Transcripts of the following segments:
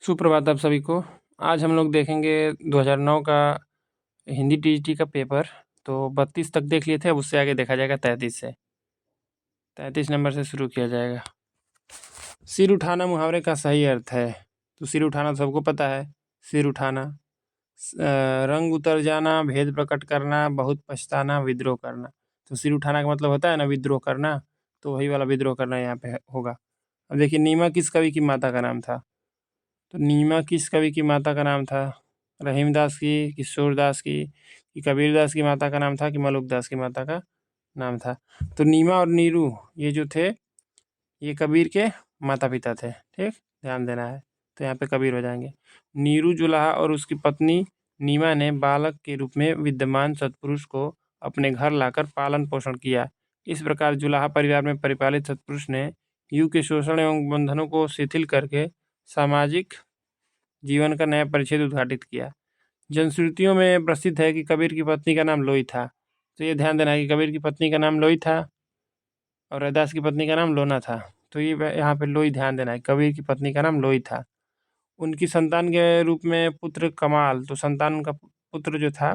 सुप्रभात आप सभी को। आज हम लोग देखेंगे 2009 का हिंदी टीजीटी का पेपर। तो 32 तक देख लिए थे, अब उससे आगे देखा जाएगा 33 से। 33 नंबर से शुरू किया जाएगा। सिर उठाना मुहावरे का सही अर्थ है। तो सिर उठाना सबको पता है, सिर उठाना। रंग उतर जाना, भेद प्रकट करना, बहुत पछताना, विद्रोह करना। तो सिर उठाना का मतलब होता है ना विद्रोह करना, तो वही वाला विद्रोह करना यहाँ पे होगा। अब देखिए, नीमा किस कवि की माता का नाम था? तो नीमा किस कवि की माता का नाम था? रहीमदास की, किशोरदास की, कि कबीरदास की माता का नाम था, कि मलुकदास की माता का नाम था? तो नीमा और नीरू ये जो थे, ये कबीर के माता पिता थे। ठीक, ध्यान देना है। तो यहाँ पे कबीर हो जाएंगे। नीरू जुलाहा और उसकी पत्नी नीमा ने बालक के रूप में विद्यमान सत्पुरुष को अपने घर लाकर पालन पोषण किया। इस प्रकार जुलाहा परिवार में परिपालित सत्पुरुष ने युग के शोषण एवं बंधनों को शिथिल करके सामाजिक जीवन का नया परिच्छेद उद्घाटित किया। जनश्रुतियों में प्रसिद्ध है कि कबीर की पत्नी का नाम लोई था। तो ये ध्यान देना है कि कबीर की पत्नी का नाम लोई था और रैदास की पत्नी का नाम लोना था। तो ये यहाँ पे लोई ध्यान देना है, कबीर की पत्नी का नाम लोई था। उनकी संतान के रूप में पुत्र कमाल, तो संतान का पुत्र जो था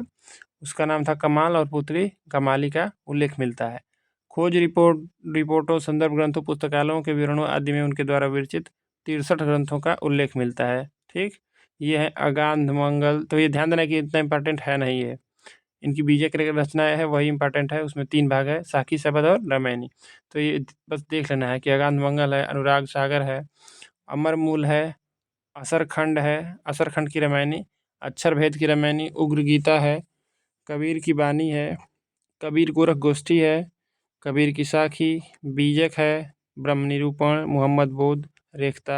उसका नाम था कमाल और पुत्री कमाली का उल्लेख मिलता है। खोज रिपोर्टों, संदर्भ ग्रंथों, पुस्तकालयों के विवरणों आदि में उनके द्वारा विरचित 63 ग्रंथों का उल्लेख मिलता है। ठीक, ये है अगाध मंगल। तो ये ध्यान देना कि इतना इंपॉर्टेंट है नहीं है। इनकी बीजक रचनाएं है वही इंपॉर्टेंट है, उसमें 3 भाग है, साखी, शबद और रामायणी। तो ये बस देख लेना है कि अगाध मंगल है, अनुराग सागर है, अमर मूल है, असरखंड है, असरखंड की रामायणी, अक्षर भेद की रामायणी, उग्र गीता है, कबीर की बानी है, कबीर गोरख गोष्ठी है, कबीर की साखी, बीजक है, ब्रह्म निरूपण, मोहम्मद बोध, रेखता,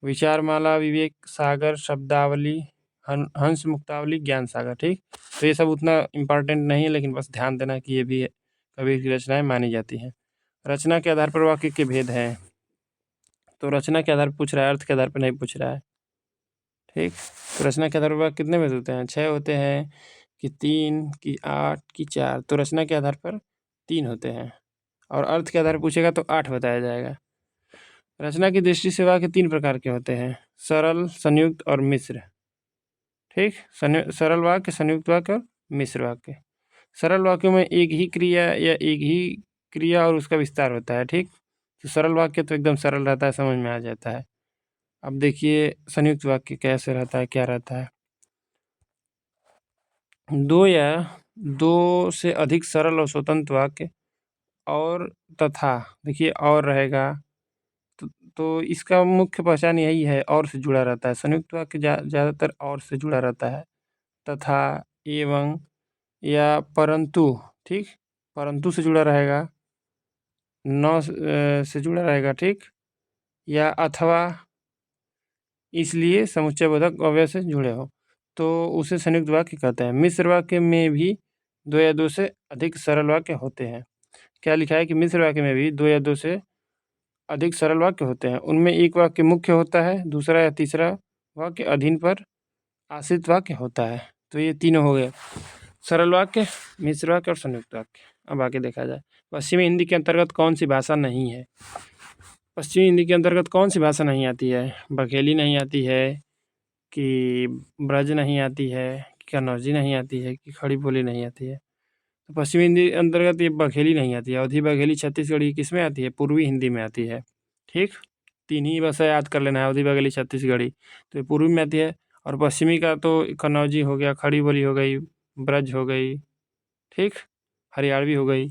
विचारमाला, विवेक सागर, शब्दावली, हंस मुक्तावली, ज्ञान सागर। ठीक, तो ये सब उतना इम्पॉर्टेंट नहीं है, लेकिन बस ध्यान देना कि ये भी कबीर की रचनाएं मानी जाती हैं। रचना के आधार पर वाक्य के भेद हैं। तो रचना के आधार पर पूछ रहा है, अर्थ के आधार पर नहीं पूछ रहा है। ठीक, तो रचना के आधार पर वाक्य कितने भेद होते हैं? 6 होते हैं, कि 3, कि 8, कि 4। तो रचना के आधार पर 3 होते हैं, और अर्थ के आधार पर पूछेगा तो 8 बताया जाएगा। रचना की दृष्टि से वाक्य 3 प्रकार के होते हैं, सरल, संयुक्त और मिश्र। ठीक, सरल वाक्य, संयुक्त वाक्य और मिश्र वाक्य। सरल वाक्यों में एक ही क्रिया या एक ही क्रिया और उसका विस्तार होता है। ठीक, तो सरल वाक्य तो एकदम सरल रहता है, समझ में आ जाता है। अब देखिए संयुक्त वाक्य कैसे रहता है, क्या रहता है। 2 या 2 से अधिक सरल और स्वतंत्र वाक्य और तथा, देखिए और रहेगा, तो इसका मुख्य पहचान यही है, और से जुड़ा रहता है। संयुक्त वाक्य ज़्यादातर और से जुड़ा रहता है, तथा, एवं या परंतु। ठीक, परंतु से जुड़ा रहेगा, न से जुड़ा रहेगा। ठीक, या अथवा, इसलिए समुच्चयबोधक अव्यय से जुड़े हो, तो उसे संयुक्त वाक्य कहते हैं। मिश्र वाक्य में भी 2 या 2 से अधिक सरल वाक्य होते हैं। क्या लिखा है कि मिश्र वाक्य में भी 2 या 2 से अधिक सरल वाक्य होते हैं। उनमें एक वाक्य मुख्य होता है, दूसरा या तीसरा वाक्य अधीन पर आश्रित वाक्य होता है। तो ये तीनों हो गए, सरल वाक्य, मिश्र वाक्य और संयुक्त वाक्य। अब आगे देखा जाए, पश्चिमी हिंदी के अंतर्गत कौन सी भाषा नहीं है? पश्चिमी हिंदी के अंतर्गत कौन सी भाषा नहीं आती है? बघेली नहीं आती है, कि ब्रज नहीं आती है, कि कन्नौजी नहीं आती है, कि खड़ी बोली नहीं आती है? तो पश्चिमी हिंदी अंतर्गत ये बघेली नहीं आती है। अवधी, बघेली, छत्तीसगढ़ी किस में आती है? पूर्वी हिंदी में आती है। ठीक, 3 ही भाषा याद कर लेना है, अवधी, बघेली, छत्तीसगढ़ी। तो ये पूर्वी में आती है। और पश्चिमी का तो कन्नौजी हो गया, खड़ी बोली हो गई, ब्रज हो गई, ठीक, हरियाणवी हो गई।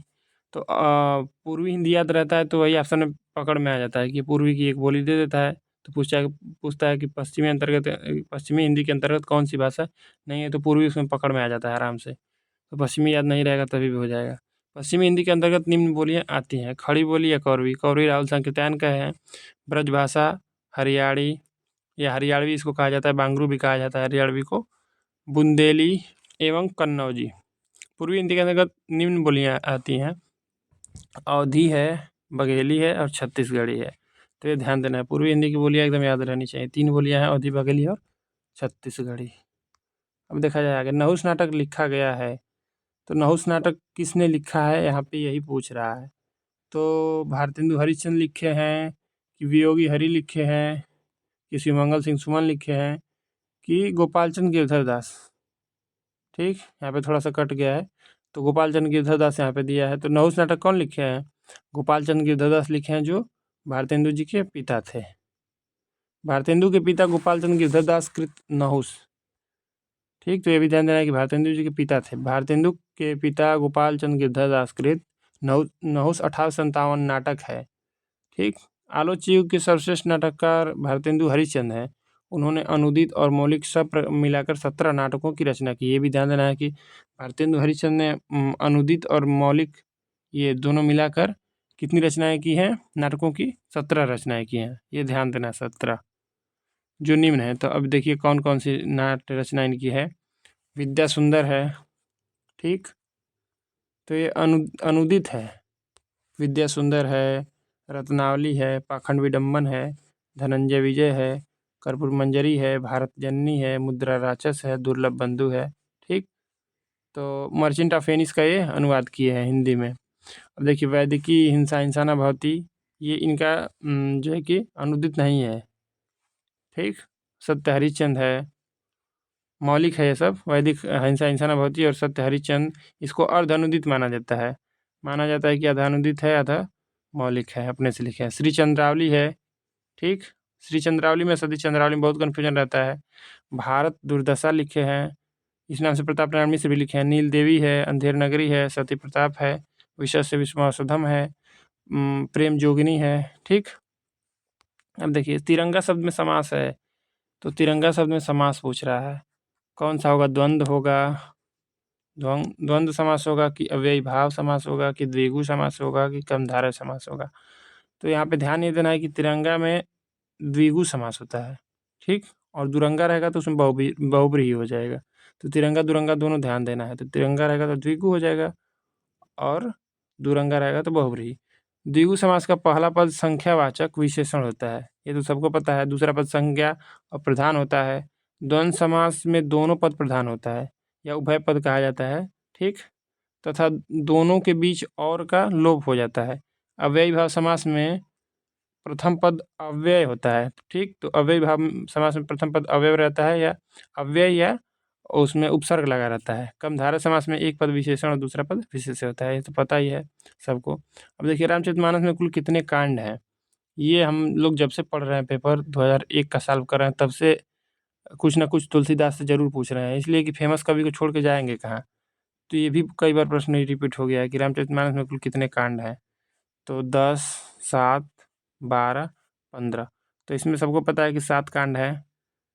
तो पूर्वी हिंदी याद रहता है तो वही ऑप्शन में पकड़ में आ जाता है कि पूर्वी की एक बोली दे देता है। तो पूछता है कि पश्चिमी हिंदी के अंतर्गत कौन सी भाषा नहीं है, तो पूर्वी उसमें पकड़ में आ जाता है आराम से। तो पश्चिमी याद नहीं रहेगा तभी भी हो जाएगा। पश्चिमी हिंदी के अंतर्गत निम्न बोलियाँ आती हैं, खड़ी बोली या कौरवी। कौरवी राहुल संकीर्तन का है, ब्रजभाषा, हरियाणी या हरियाणवी इसको कहा जाता है, बांगरू भी कहा जाता है हरियाणवी को, बुंदेली एवं कन्नौजी। पूर्वी हिंदी के अंतर्गत निम्न बोलियाँ आती हैं, अवधी है, बघेली है और छत्तीसगढ़ी है। तो ये ध्यान देना है, पूर्वी हिंदी की बोलियाँ एकदम याद रहनी चाहिए। 3 बोलियाँ हैं, अवधी, बघेली और छत्तीसगढ़ी। अब देखा जाए आगे, नहुस नाटक लिखा गया है। तो नहुस नाटक किसने लिखा है, यहाँ पे यही पूछ रहा है। तो भारतेंदु हरिश्चंद्र लिखे हैं, कि वियोगी हरि लिखे हैं, कि शिवमंगल सिंह सुमन लिखे हैं कि गोपाल चंद गिरधर दास। ठीक, यहाँ पे थोड़ा सा कट गया है, तो गोपाल चंद गिरधर दास यहाँ पे दिया है। तो नहुस नाटक कौन लिखे हैं? गोपाल चंद गिरधर दास लिखे हैं, जो भारतेंदु जी के पिता थे। भारतेंदु के पिता गोपाल चंद गिरधर दास कृत नहुस। ठीक, तो ये भी ध्यान देना है कि भारतेंदु जी के पिता थे। भारतेंदु के पिता गोपाल चंद गिरधर दास कृत नहुस 1857 नाटक है। ठीक, आलोच्य युग के सर्वश्रेष्ठ नाटककार भारतेंदु हरिश्चंद्र हैं। उन्होंने अनुदित और मौलिक सब मिलाकर 17 नाटकों की रचना की। ये भी ध्यान देना है कि भारतेंदु हरिश्चंद्र ने अनुदित और मौलिक ये दोनों मिलाकर कितनी रचनाएं की हैं? नाटकों की 17 रचनाएं की हैं। ये ध्यान देना, 17 जो निम्न है। तो अब देखिए कौन कौन सी नाट्य रचना इनकी है। विद्या सुंदर है। ठीक, तो ये अनुदित है। विद्या सुंदर है, रत्नावली है, पाखंड विडम्बन है, धनंजय विजय है, कर्पूर मंजरी है, भारत जननी है, मुद्रा राक्षस है, दुर्लभ बंधु है। ठीक, तो मर्चेंट ऑफ वेनिस का ये अनुवाद किए हैं हिंदी में। अब देखिए वैदिकी हिंसा इंसाना भवती, ये इनका जो है कि अनुदित नहीं है। ठीक, सत्य हरिश्चंद्र है, मौलिक है ये सब। वैदिक हिंसा इंसाना भवती और सत्य हरिश्चंद्र, इसको अर्ध अनुदित माना जाता है। माना जाता है कि आधा अनुदित है, आधा मौलिक है, अपने से लिखे हैं। श्री चंद्रावली है। ठीक, श्री चंद्रावली में सती चंद्रावली में बहुत कन्फ्यूजन रहता है। भारत दुर्दशा लिखे हैं, इस नाम से प्रताप नारायणी से भी लिखे हैं। नील देवी है, अंधेर नगरी है, सती प्रताप है, विशद से विश्वसधम है, प्रेम जोगिनी है। ठीक, अब देखिए तिरंगा शब्द में समास है, तो तिरंगा शब्द में समास पूछ रहा है, कौन सा होगा? द्वंद्व होगा, द्वंद्व समास होगा कि अव्ययी भाव समास होगा कि द्विगु समास होगा कि कर्मधारय समास होगा? तो यहाँ पे ध्यान ये देना है कि तिरंगा में द्विगु समास होता है। ठीक, और दुरंगा रहेगा तो उसमें बहुब्रीहि हो जाएगा। तो तिरंगा दुरंगा दोनों ध्यान देना है। तो तिरंगा रहेगा तो द्विगु हो जाएगा और दुरंगा रहेगा तो बहुब्रीहि। द्विगु समास का पहला पद संख्यावाचक विशेषण होता है, ये तो सबको पता है। दूसरा पद संज्ञा और प्रधान होता है। द्वंद्व समास में दोनों पद प्रधान होता है या उभय पद कहा जाता है। ठीक, तथा दोनों के बीच और का लोप हो जाता है। अव्ययी भाव समास में प्रथम पद अव्यय होता है। ठीक, तो अव्ययी भाव समास में प्रथम पद अव्यय रहता है या अव्यय या उसमें उपसर्ग लगा रहता है। कर्मधारय समास में एक पद विशेषण और दूसरा पद विशेष्य होता है, ये तो पता ही है सबको। अब देखिए रामचरितमानस में कुल कितने कांड हैं? ये हम लोग जब से पढ़ रहे हैं, पेपर 2001 का सॉल्व कर रहे हैं, तब से कुछ ना कुछ तुलसीदास से जरूर पूछ रहे हैं, इसलिए कि फेमस कवि को छोड़ के जाएंगे कहाँ। तो ये भी कई बार प्रश्न रिपीट हो गया है कि रामचरितमानस में कुल कितने कांड हैं? तो 10, 7, 12, 15। तो इसमें सबको पता है कि 7 कांड है।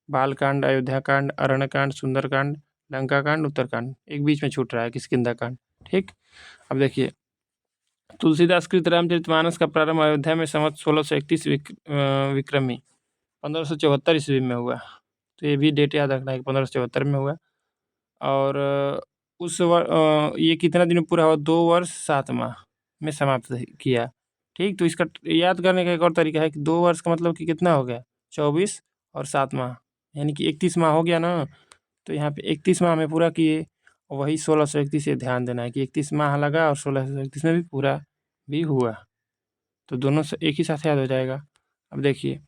बालकांड, अयोध्या कांड, अरण्यकांड, सुंदरकांड, लंका कांड, उत्तरकांड। एक बीच में छूट रहा है किष्किंधा कांड। ठीक, अब देखिए तुलसीदास कृत रामचरितमानस का प्रारंभ अयोध्या में संवत 1631 विक्रमी 1574 ईस्वी में हुआ। तो ये भी डेट याद रखना है कि 1574 में हुआ। और ये कितना दिन में पूरा हुआ? 2 वर्ष 7 माह में समाप्त किया। ठीक, तो इसका याद करने का एक और तरीका है कि 2 वर्ष का मतलब कि कितना हो गया? 24 और 7 माह, यानी कि 31 माह हो गया ना। तो यहाँ पे 31 माह में पूरा किए, और वही 1631। ये ध्यान देना है कि 31 माह लगा और 1631 में भी पूरा भी हुआ, तो दोनों से एक ही साथ याद हो जाएगा। अब देखिए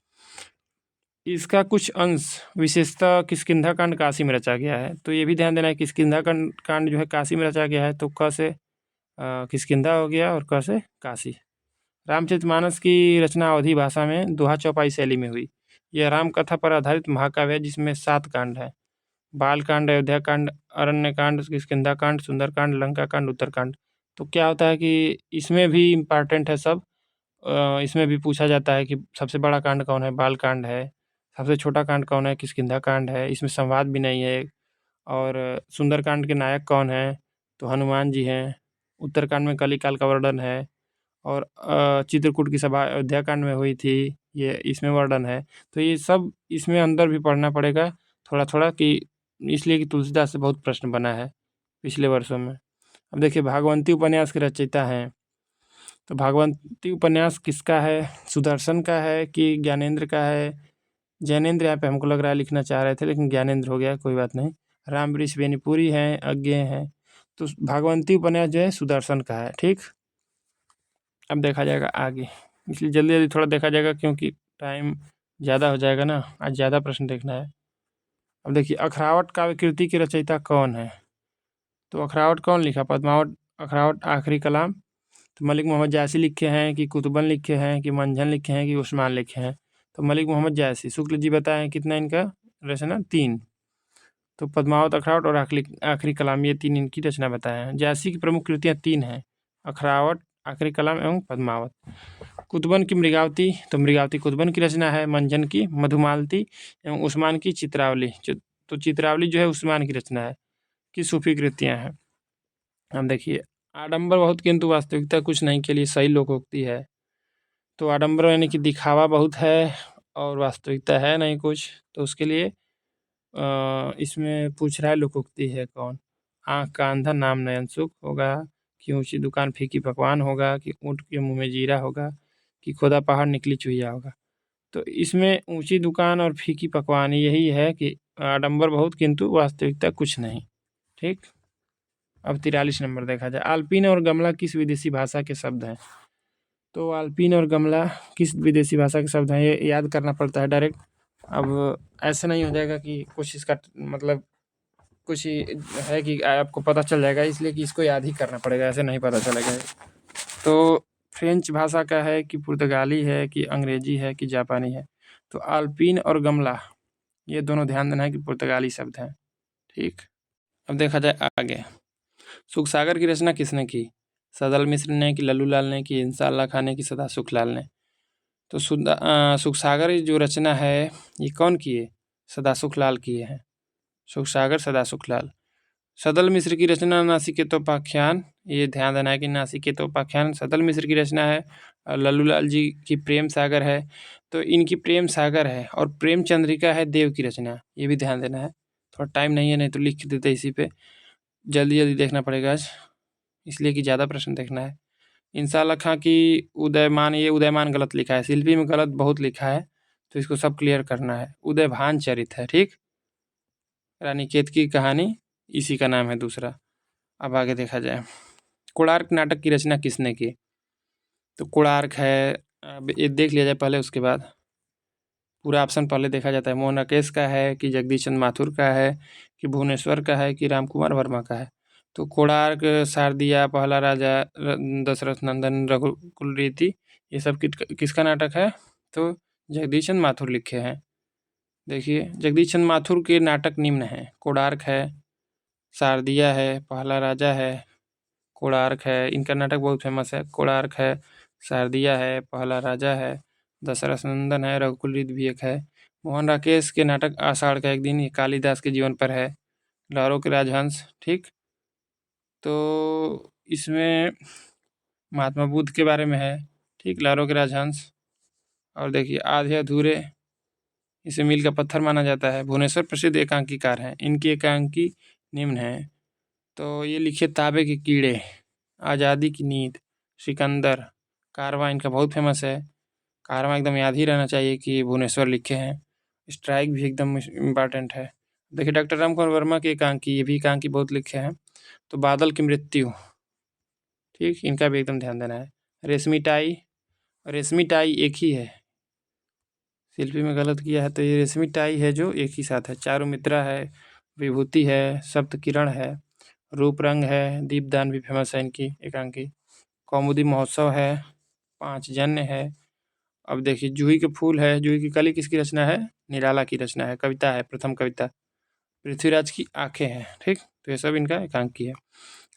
इसका कुछ अंश विशेषतः किष्किंधा कांड काशी में रचा गया है, तो ये भी ध्यान देना है किष्किंधा कांड जो है काशी में रचा गया है। तो क से किष्किंधा हो गया और क से काशी। रामचरितमानस की रचना अवधी भाषा में दोहा चौपाई शैली में हुई। यह राम कथा पर आधारित महाकाव्य है, जिसमें 7 कांड है। बालकांड, अयोध्या कांड, अरण्यकांड, किष्किंधा कांड, सुंदरकांड, लंका कांड, उत्तरकांड। तो क्या होता है कि इसमें भी इम्पॉर्टेंट है सब। इसमें भी पूछा जाता है कि सबसे बड़ा कांड कौन है? बालकांड है। सबसे छोटा कांड कौन है? किष्किंधा कांड है। इसमें संवाद भी नहीं है। और सुंदरकांड के नायक कौन है? तो हनुमान जी हैं। उत्तरकांड में कलिकाल का वर्णन है। और चित्रकूट की सभा अयोध्या कांड में हुई थी, ये इसमें वर्णन है। तो ये सब इसमें अंदर भी पढ़ना पड़ेगा थोड़ा थोड़ा, कि इसलिए कि तुलसीदास से बहुत प्रश्न बना है पिछले वर्षों में। अब देखिए भागवंती उपन्यास के रचयिता हैं। तो भागवंती उपन्यास किसका है? सुदर्शन का है कि ज्ञानेंद्र का है? ज्ञानेंद्र यहाँ पे हमको लग रहा है लिखना चाह रहे थे, लेकिन ज्ञानेंद्र हो गया, कोई बात नहीं। रामवृष बेनीपुरी हैं, अज्ञेय हैं। तो भागवंती उपन्यास जो है सुदर्शन का है। ठीक, अब देखा जाएगा आगे, इसलिए जल्दी जल्दी थोड़ा देखा जाएगा क्योंकि टाइम ज़्यादा हो जाएगा ना, आज ज़्यादा प्रश्न देखना है। अब देखिए, अखरावट काव्य कृति के रचयिता कौन है? तो अखरावट कौन लिखा? पद्मावत, अखरावट, आखिरी कलाम। तो मलिक मोहम्मद जायसी लिखे हैं कि कुतुबन लिखे हैं कि मंझन लिखे हैं कि उस्मान लिखे हैं? तो मलिक मोहम्मद जायसी। शुक्ल जी बताएं कितना इनका रचना? 3। तो पद्मावत, अखरावट और आखिरी आखिरी कलाम, ये 3 इनकी रचना बताए हैं। जायसी की प्रमुख कृतियाँ 3 हैं, अखरावट, आखिरी कलाम एवं पद्मावत। कुतुबन की मृगावती, तो मृगावती कुतुबन की रचना है। मंझन की मधुमालती एवं उस्मान की चित्रावली, तो चित्रावली जो है उस्मान की रचना है, की सूफी कृतियाँ हैं। अब देखिए, आडंबर बहुत किंतु वास्तविकता कुछ नहीं के लिए सही लोकोक्ति है। तो आडंबर यानी कि दिखावा बहुत है और वास्तविकता है नहीं कुछ, तो उसके लिए इसमें पूछ रहा है लोकोक्ति है कौन? आँख का अंधा नाम नयन सुख होगा, कि ऊँची दुकान फीकी पकवान होगा, कि ऊँट के मुँह में जीरा होगा, कि खोदा पहाड़ निकली चुहिया होगा? तो इसमें ऊँची दुकान और फीकी पकवान यही है कि आडंबर बहुत किंतु वास्तविकता कुछ नहीं। ठीक। अब 43 नंबर देखा जाए, आल्पिन और गमला किस विदेशी भाषा के शब्द हैं? तो आल्पिन और गमला किस विदेशी भाषा के शब्द हैं, ये याद करना पड़ता है डायरेक्ट। अब ऐसे नहीं हो जाएगा कि कुछ इसका मतलब कुछ ही है कि आपको पता चल जाएगा, इसलिए कि इसको याद ही करना पड़ेगा, ऐसे नहीं पता चलेगा। तो फ्रेंच भाषा का है कि पुर्तगाली है कि अंग्रेजी है कि जापानी है? तो आल्पिन और गमला ये दोनों ध्यान देना है कि पुर्तगाली शब्द हैं। ठीक। अब देखा जाए आगे, सुखसागर की रचना किसने की? सदल मिश्र ने कि लल्लू लाल ने कि इंशाअल्लाह खान ने कि सदा सुखलाल ने? तो सुखसागर जो रचना है ये कौन किए? सदा सुखलाल किए हैं। सुखसागर सदा सुखलाल। सदल मिश्र की रचना नासिकेतोपाख्यान, ये ध्यान देना है कि नासिकेतोपाख्यान सदल मिश्र की रचना है। लल्लू लाल जी की प्रेम सागर है, तो इनकी प्रेम सागर है। और प्रेम चंद्रिका है देव की रचना, ये भी ध्यान देना है। थोड़ा टाइम नहीं है, नहीं तो लिख देते इसी पे, जल्दी जल्दी देखना पड़ेगा आज, इसलिए कि ज़्यादा प्रश्न देखना है। इंशाअल्लाह खां की उदयमान, ये उदयमान गलत लिखा है, शिल्पी में गलत बहुत लिखा है, तो इसको सब क्लियर करना है। उदयभान चरित है। ठीक। रानीकेत की कहानी इसी का नाम है दूसरा। अब आगे देखा जाए, कोणार्क नाटक की रचना किसने की? तो कोणार्क है, अब ये देख लिया जाए पहले, उसके बाद पूरा ऑप्शन पहले देखा जाता है। मोहन राकेश का है कि जगदीश चंद्र माथुर का है कि भुवनेश्वर का है कि राम कुमार वर्मा का है? तो कोणार्क, शारदिया, पहला राजा, दशरथ नंदन, रघुकुल रीति, ये सब किसका नाटक है? तो जगदीश चंद्र माथुर लिखे हैं। देखिए, जगदीश चंद्र माथुर के नाटक निम्न हैं, कोणार्क है, शारदिया है, पहला राजा है, कोणार्क है। इनका नाटक बहुत फेमस है। कोणार्क है, शारदिया है, पहला राजा है, दशरथ नंदन है, रघुकुल भी एक है। मोहन राकेश के नाटक आषाढ़ का एक दिन, ये कालिदास के जीवन पर है। लहरों के राजहंस। ठीक। तो इसमें महात्मा बुद्ध के बारे में है। ठीक, लहरों के राजहंस। और देखिए, आधे अधूरे, इसे मील का पत्थर माना जाता है। भुवनेश्वर प्रसिद्ध एकांकीकार हैं, इनकी एकांकी निम्न है। तो ये लिखे ताबे के कीड़े, आज़ादी की नींद, सिकंदर, कारवां इनका बहुत फेमस है। कारवां एकदम याद ही रहना चाहिए कि भुवनेश्वर लिखे हैं। स्ट्राइक भी एकदम इम्पॉर्टेंट है। देखिए, डॉक्टर राम कुमार वर्मा के एकांकी, ये भी एकांकी बहुत लिखे हैं। तो बादल की मृत्यु, ठीक, इनका भी एकदम ध्यान देना है। रेशमी टाई, रेशमी टाई एक ही है, शिल्पी में गलत किया है, तो ये रेशमी टाई है जो एक ही साथ है। चारुमित्रा है, विभूति है, सप्त किरण है, रूप रंग है, दीपदान भी फेमस है इनकी एकांकी। कौमुदी महोत्सव है, पांच जन्य है। अब देखिए, जूही के फूल है, जूही की कली किसकी रचना है? निराला की रचना है, कविता है, प्रथम कविता। पृथ्वीराज की आंखें हैं। ठीक, तो ये सब इनका एकांकी है।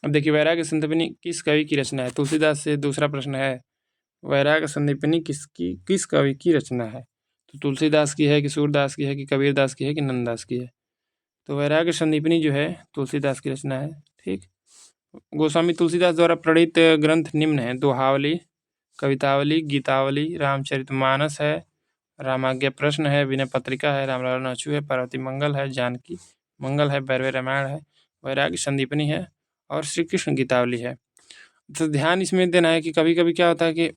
अब देखिए, वैराग्य संदीपनी किस कवि की रचना है? तुलसीदास से दूसरा प्रश्न है, वैराग्य संदीपनी किस कवि की रचना है? तो तुलसीदास की है कि सूरदास की है कि कबीरदास की है कि नंददास की है? तो वैराग्य संदीपनी जो है तुलसीदास की रचना है। ठीक। गोस्वामी तुलसीदास द्वारा प्रणीत ग्रंथ निम्न है, दोहावली, कवितावली, गीतावली, रामचरितमानस है, रामाज्ञा प्रश्न है, विनय पत्रिका है, रामलाल अछू है, पार्वती मंगल है, जानकी मंगल है, भैरवे रामायण है, वैराग्य संदीपनी है और श्री कृष्ण गीतावली है। तो ध्यान इसमें देना है कि कभी कभी क्या होता है कि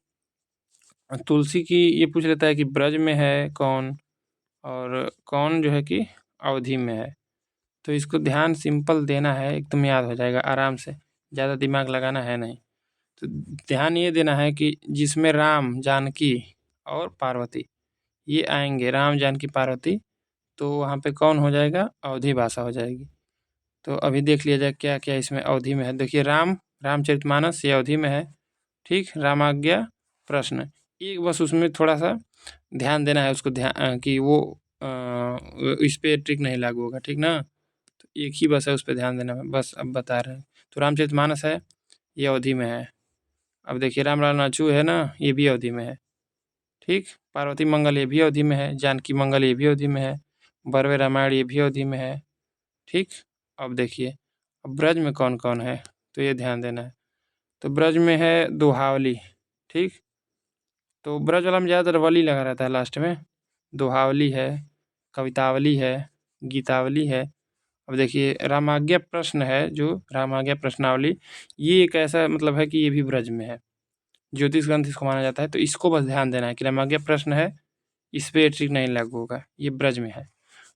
तुलसी की ये पूछ लेता है कि ब्रज में है कौन, और कौन जो है कि अवधि में है। तो इसको ध्यान सिंपल देना है, एकदम याद हो जाएगा आराम से, ज़्यादा दिमाग लगाना है नहीं। तो ध्यान ये देना है कि जिसमें राम, जानकी और पार्वती ये आएंगे राम जानकी पार्वती, तो वहाँ पे कौन हो जाएगा, अवधी भाषा हो जाएगी। तो अभी देख लिया जाए क्या क्या इसमें अवधी में है। देखिए रामचरितमानस ये अवधी में है, ठीक। रामाज्ञा प्रश्न, एक बस उसमें थोड़ा सा ध्यान देना है, उसको ध्यान कि वो इस पे ट्रिक नहीं लागू होगा, ठीक ना। तो एक ही बस है, उस पर ध्यान देना है, बस अब बता रहे हैं। तो रामचरितमानस है, ये अवधि में है। अब देखिए रामलाल नाचू है ना, ये भी अवधि में है, ठीक। पार्वती मंगल ये भी अवधि में है, जानकी मंगल ये भी अवधि में है, बरवे रामायण ये भी अवधि में है, ठीक। अब देखिए अब ब्रज में कौन कौन है, तो ये ध्यान देना है। तो ब्रज में है दोहावली, ठीक। तो ब्रज वाला में ज़्यादातर वली लगा रहता है लास्ट में। दोहावली है, कवितावली है, गीतावली है। अब देखिए रामाज्ञा प्रश्न है, जो रामाज्ञा प्रश्नावली, ये एक ऐसा मतलब है कि ये भी ब्रज में है, ज्योतिष ग्रंथ इसको माना जाता है। तो इसको बस ध्यान देना है कि रामाज्ञा प्रश्न है, इस पे ट्रिक नहीं लागू होगा, ये ब्रज में है।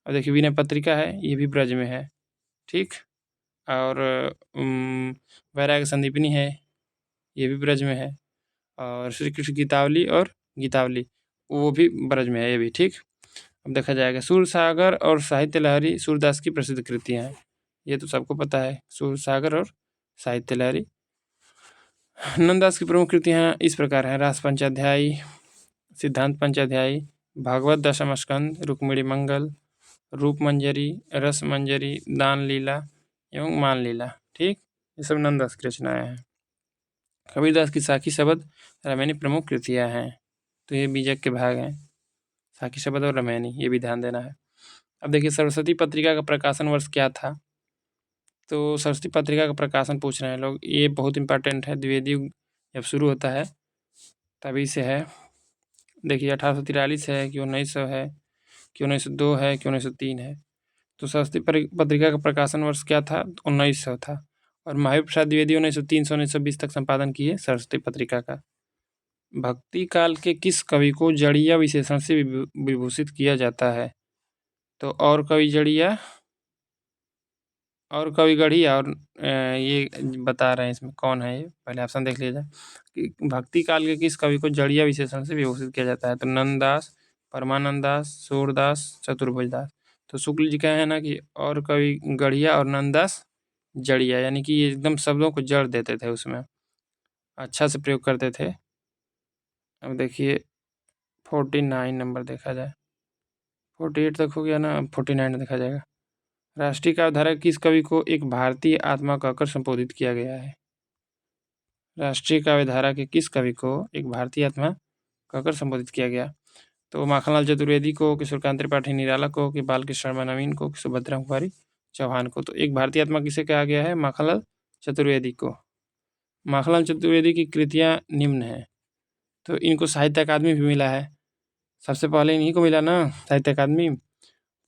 और देखिए विनय पत्रिका है, ये भी ब्रज में है, ठीक। और वैराग्य संदीपनी है, ये भी ब्रज में है। और श्री कृष्ण गीतावली और गीतावली वो भी ब्रज में है, ये भी ठीक। अब देखा जाएगा सूरसागर और साहित्य लहरी सूरदास की प्रसिद्ध कृतियाँ हैं, ये तो सबको पता है, सूरसागर और साहित्य लहरी। नंददास की प्रमुख कृतियाँ इस प्रकार हैं, रास पंचाध्यायी, सिद्धांत पंचाध्यायी, भागवत दशम स्कंद, रुक्मिणी मंगल, रूप मंजरी, रस मंजरी, दान लीला एवं मान लीला, ठीक। ये सब नंददास की रचनाएं हैं। कबीरदास की साखी शब्द रामायणी प्रमुख कृतियाँ हैं, तो ये बीजक के भाग हैं, साखी शब्द और रामायणी, ये भी ध्यान देना है। अब देखिए सरस्वती पत्रिका का प्रकाशन वर्ष क्या था, तो सरस्वती पत्रिका का प्रकाशन पूछ रहे हैं लोग, ये बहुत इंपॉर्टेंट है। द्विवेदी युग जब शुरू होता है तभी से है। देखिए 1843 है कि 1900 है कि 1902 है कि 1903 है। तो सरस्वती पत्रिका का प्रकाशन वर्ष क्या था, 1900 था। और महावीर प्रसाद द्विवेदी 1903 से 1920 तक संपादन किए सरस्वती पत्रिका का। भक्ति काल के किस कवि को जड़िया विशेषण से विभूषित किया जाता है, तो और कवि जड़िया और कवि गढ़िया, और ये बता रहे हैं इसमें कौन है, ये पहले ऑप्शन देख लीजिए कि भक्ति काल के किस कवि को जड़िया विशेषण से विभूषित किया जाता है। तो नंददास, परमानंद दास, सूरदास, चतुर्भुज दास। तो शुक्ल जी का है ना कि और कवि गढ़िया और नंददास जड़िया, यानी कि ये एकदम शब्दों को जड़ देते थे, उसमें अच्छा से प्रयोग करते थे। अब देखिए 49 नंबर देखा जाए, 48 तक हो गया ना, अब 49 देखा जाएगा। राष्ट्रीय काव्यधारा किस कवि को एक भारतीय आत्मा कहकर संबोधित किया गया है। राष्ट्रीय काव्यधारा के किस कवि को एक भारतीय आत्मा कहकर संबोधित किया गया, तो माखनलाल चतुर्वेदी को, किशोरकांत त्रिपाठी निराला को, कि बालकृष्ण शर्मा नवीन को, कि सुभद्रा कुमारी चौहान को। तो एक भारतीय आत्मा किसे कहा गया है, माखनलाल चतुर्वेदी को। माखनलाल चतुर्वेदी की कृतियाँ निम्न हैं, तो इनको साहित्य अकादमी भी मिला है, सबसे पहले इन्हीं को मिला ना साहित्य अकादमी।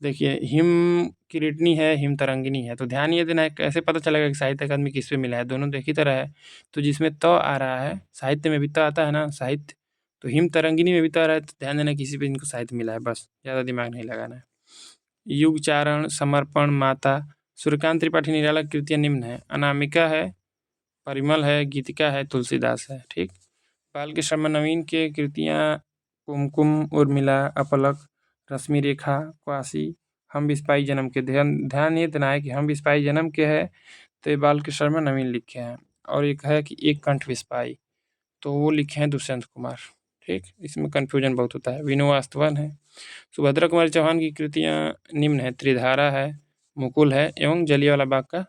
देखिए हिम किरीटनी है, हिम तरंगिनी है। तो ध्यान ये देना है, कैसे पता चलेगा कि साहित्य अकादमी किस पे मिला है, दोनों तो एक ही तरह है। तो जिसमें त आ रहा है, साहित्य में भी त आता है ना, साहित्य, तो हिम तरंगिनी में भी त आ रहा है, तो ध्यान देना किसी पे इनको साहित्य मिला है, बस ज़्यादा दिमाग नहीं लगाना है। युगचारण, समर्पण, माता, सूर्यकांत त्रिपाठी निराला की कृतियाँ निम्न है, अनामिका है, परिमल है, गीतिका है, तुलसीदास है, ठीक। बालकृष्ण शर्मा नवीन के कृतियाँ कुमकुम, उर्मिला, अपलक, रश्मि रेखा, क्वासी, हम बिस्पाई जन्म के। ध्यान ध्यान ये देना है कि हम बिस्पाई जन्म के है, तो ये बालकृष्ण शर्मा नवीन लिखे हैं। और एक है कि एक कंठ बिस्पाई, तो वो लिखे हैं दुष्यंत कुमार, ठीक। इसमें कन्फ्यूजन बहुत होता है। विनोद वास्तवन है। सुभद्रा कुमारी चौहान की कृतियाँ निम्न है, त्रिधारा है, मुकुल है एवं जलियावाला बाग का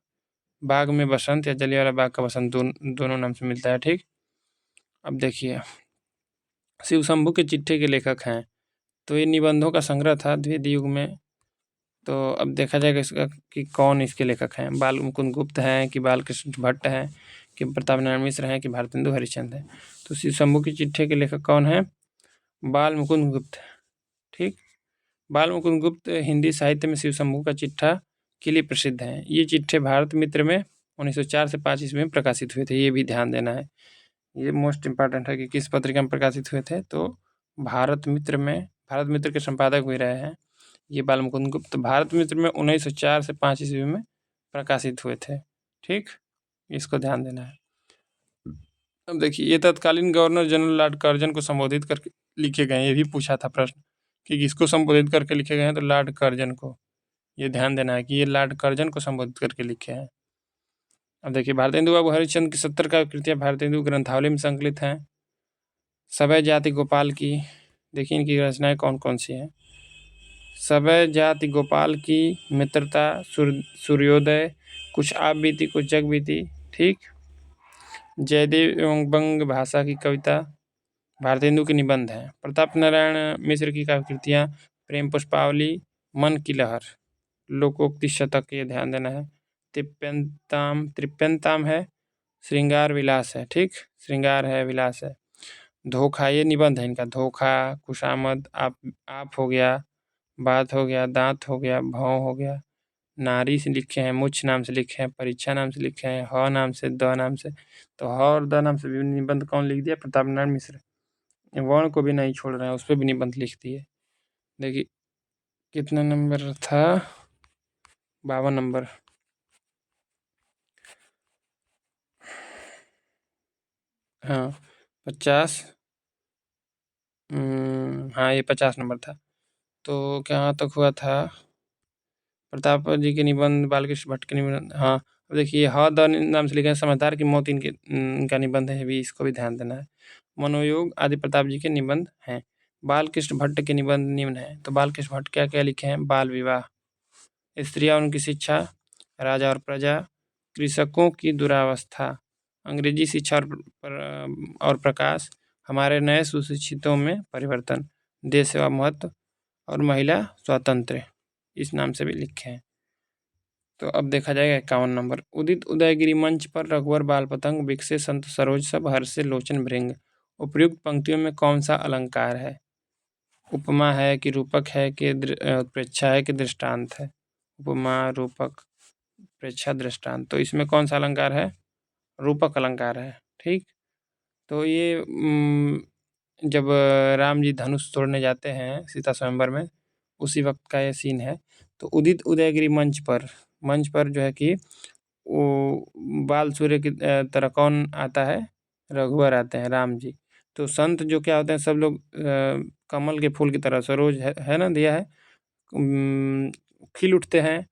बाग में बसंत, या जलियावाला बाग का बसंत, दोनों नाम से मिलता है, ठीक। अब देखिए शिव शंभू के चिट्ठे के लेखक हैं, तो ये निबंधों का संग्रह था द्विवेदी युग में। तो अब देखा जाएगा इसका कि कौन इसके लेखक हैं, बाल मुकुंद गुप्त हैं कि बालकृष्ण भट्ट हैं कि प्रताप नारायण मिश्र हैं कि भारतेंदु हरिश्चंद्र हैं। तो शिव शंभू के चिट्ठे के लेखक कौन हैं, बाल मुकुंद गुप्त, ठीक। बाल मुकुंद गुप्त हिंदी साहित्य में शिव शंभू का चिट्ठा के लिए प्रसिद्ध हैं। ये चिट्ठे भारत मित्र में 1904 से 5 ईस्वी में प्रकाशित हुए थे, ये भी ध्यान देना है। ये मोस्ट इम्पॉर्टेंट है कि किस पत्रिका में प्रकाशित हुए थे, तो भारत मित्र में, भारत मित्र के संपादक भी रहे हैं ये बाल मुकुंद गुप्त। भारत मित्र में 1904 से 5 ईस्वी में प्रकाशित हुए थे, ठीक। इसको ध्यान देना है। अब देखिए ये तत्कालीन गवर्नर जनरल लॉर्ड कर्जन को संबोधित करके लिखे गए, ये भी पूछा था प्रश्न कि किसको संबोधित करके लिखे गए हैं, तो लॉर्ड कर्जन को। ये ध्यान देना है कि ये लॉर्ड कर्जन को संबोधित करके लिखे हैं। अब देखिए, भारतेंदु बाबू हरिश्चंद्र की 70 काव्य कृतियाँ भारतेंदु ग्रंथावली में संकलित हैं। सवै जाति गोपाल की, देखिए इनकी रचनाएं कौन कौन सी हैं। सवै जाति गोपाल की, मित्रता, सूर्योदय, कुछ आप बीती कुछ जग बीती, ठीक। जयदेव एवं बंग भाषा की कविता भारतेंदु के निबंध हैं। प्रताप नारायण मिश्र की काव्य कृतियाँ प्रेम पुष्पावली, मन की लहर, लोकोक्ति शतक, ये ध्यान देना है। त्रिप्यंताम है, श्रृंगार विलास है, ठीक, श्रृंगार है, विलास है। धोखा, ये निबंध है इनका। धोखा, खुशामद, आप हो गया, बात हो गया, दांत हो गया, भौं हो गया। नारी से लिखे हैं, मुछ नाम से लिखे हैं, परीक्षा नाम से लिखे हैं, ह नाम से, द नाम से। तो ह और द नाम से भी निबंध कौन लिख दिया? प्रताप नारायण मिश्र। वर्ण को भी नहीं छोड़ रहे हैं, उस पर भी निबंध लिख दिए। देखिए कितना नंबर था, 52 नंबर। हाँ 50, हाँ ये 50 नंबर था। तो कहाँ तक हुआ था? प्रताप जी के निबंध, बालकृष्ण भट्ट के निबंध। हाँ, अब देखिए ह द नाम से लिखा है, समझदार की मौत इनका निबंध है, भी इसको भी ध्यान देना है। मनोयोग आदि प्रताप जी के निबंध हैं। बालकृष्ण भट्ट के निबंध निम्न है। तो बालकृष्ण भट्ट क्या क्या लिखे हैं? बाल विवाह, स्त्रियाँ उनकी शिक्षा, राजा और प्रजा, कृषकों की दुरावस्था, अंग्रेजी शिक्षा और प्रकाश, हमारे नए सुशिक्षितों में परिवर्तन, देश सेवा महत्व और महिला स्वातंत्र्य, इस नाम से भी लिखे हैं। तो अब देखा जाएगा 51 नंबर। उदित उदयगिरी मंच पर रघुवर बाल पतंग, विकसे संत सरोज सब, हर्षे लोचन भृंग। उपर्युक्त पंक्तियों में कौन सा अलंकार है? उपमा है कि रूपक है कि उत्प्रेक्षा है कि दृष्टांत है? उपमा, रूपक, प्रेक्षा, दृष्टांत। तो इसमें कौन सा अलंकार है? रूपक अलंकार है, ठीक। तो ये जब राम जी धनुष तोड़ने जाते हैं सीता स्वयंवर में, उसी वक्त का ये सीन है। तो उदित उदयगिरी मंच पर जो है कि वो बाल सूर्य की तरह कौन आता है? रघुवर आते हैं, राम जी। तो संत जो क्या होते हैं, सब लोग कमल के फूल की तरह, सरोज है ना, दिया है, खिल उठते हैं,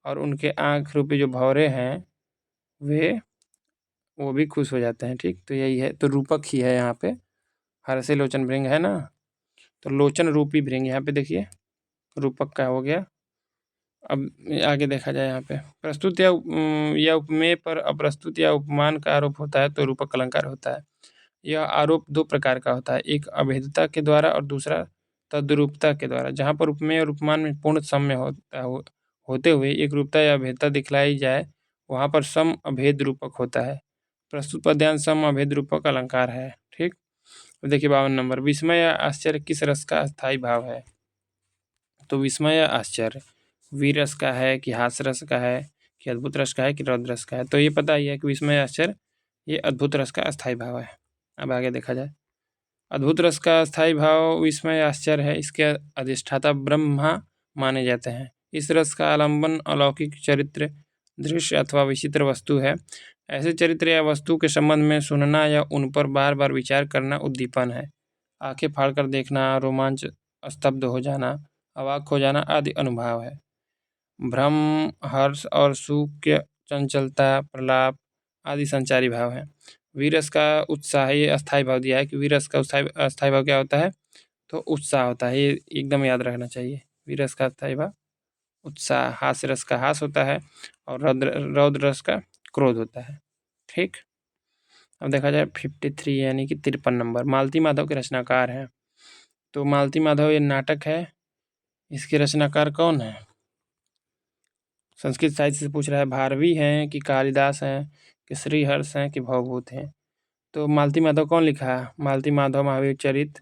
और उनके आँख रूपी जो भौरे हैं वो भी खुश हो जाते हैं, ठीक। तो यही है, तो रूपक ही है यहाँ पे। हर्षे लोचन भृंग है ना, तो लोचन रूपी भृंग यहाँ पे देखिए रूपक का हो गया। अब आगे देखा जाए, यहाँ पे प्रस्तुत या उपमेय पर अप्रस्तुत या उपमान का आरोप होता है तो रूपक अलंकार होता है। यह आरोप दो प्रकार का होता है, एक अभेदता के द्वारा और दूसरा तद्रूपता के द्वारा। जहाँ पर उपमेय और उपमान में पूर्ण साम्य होते हुए एक रूपता या अभेदता दिखलाई जाए, वहाँ पर सम अभेद रूपक होता है। प्रस्तुत पद्यांश सम अभेद रूपक अलंकार है, ठीक। देखिए 52 नंबर। विस्मय या आश्चर्य किस रस का अस्थायी भाव है? तो विस्मय या आश्चर्य वीर रस का है कि हास्य रस का है कि अद्भुत रस का है कि रौद्र रस का है? तो ये पता ही है कि विस्मय आश्चर्य ये अद्भुत रस का अस्थायी भाव है। अब आगे देखा जाए, अद्भुत रस का अस्थायी भाव विस्मय आश्चर्य है, इसके अधिष्ठाता ब्रह्मा माने जाते हैं। इस रस का आलंबन अलौकिक चरित्र, दृश्य अथवा विचित्र वस्तु है। ऐसे चरित्र या वस्तु के संबंध में सुनना या उन पर बार बार विचार करना उद्दीपन है। आंखें फाड़कर देखना, रोमांच, स्तब्ध हो जाना, अवाक हो जाना आदि अनुभाव है। भ्रम, हर्ष और सुख के चंचलता, प्रलाप आदि संचारी भाव हैं। वीरस का उत्साह, ये अस्थायी भाव दिया है कि वीरस का अस्थायी भाव क्या होता है? तो उत्साह होता है, ये एकदम याद रखना चाहिए। वीरस का अस्थायी भाव उत्साह। हास्य रस का हास होता है, और रौद्र रस का क्रोध होता है, ठीक। अब देखा जाए 53 यानी कि 53 नंबर। मालती माधव के रचनाकार हैं। तो मालती माधव ये नाटक है, इसके रचनाकार कौन है? संस्कृत साहित्य से पूछ रहा है। भारवी हैं कि कालिदास हैं कि श्रीहर्ष हैं कि भवभूत हैं? तो मालती माधव कौन लिखा है? मालती माधव महावीर चरित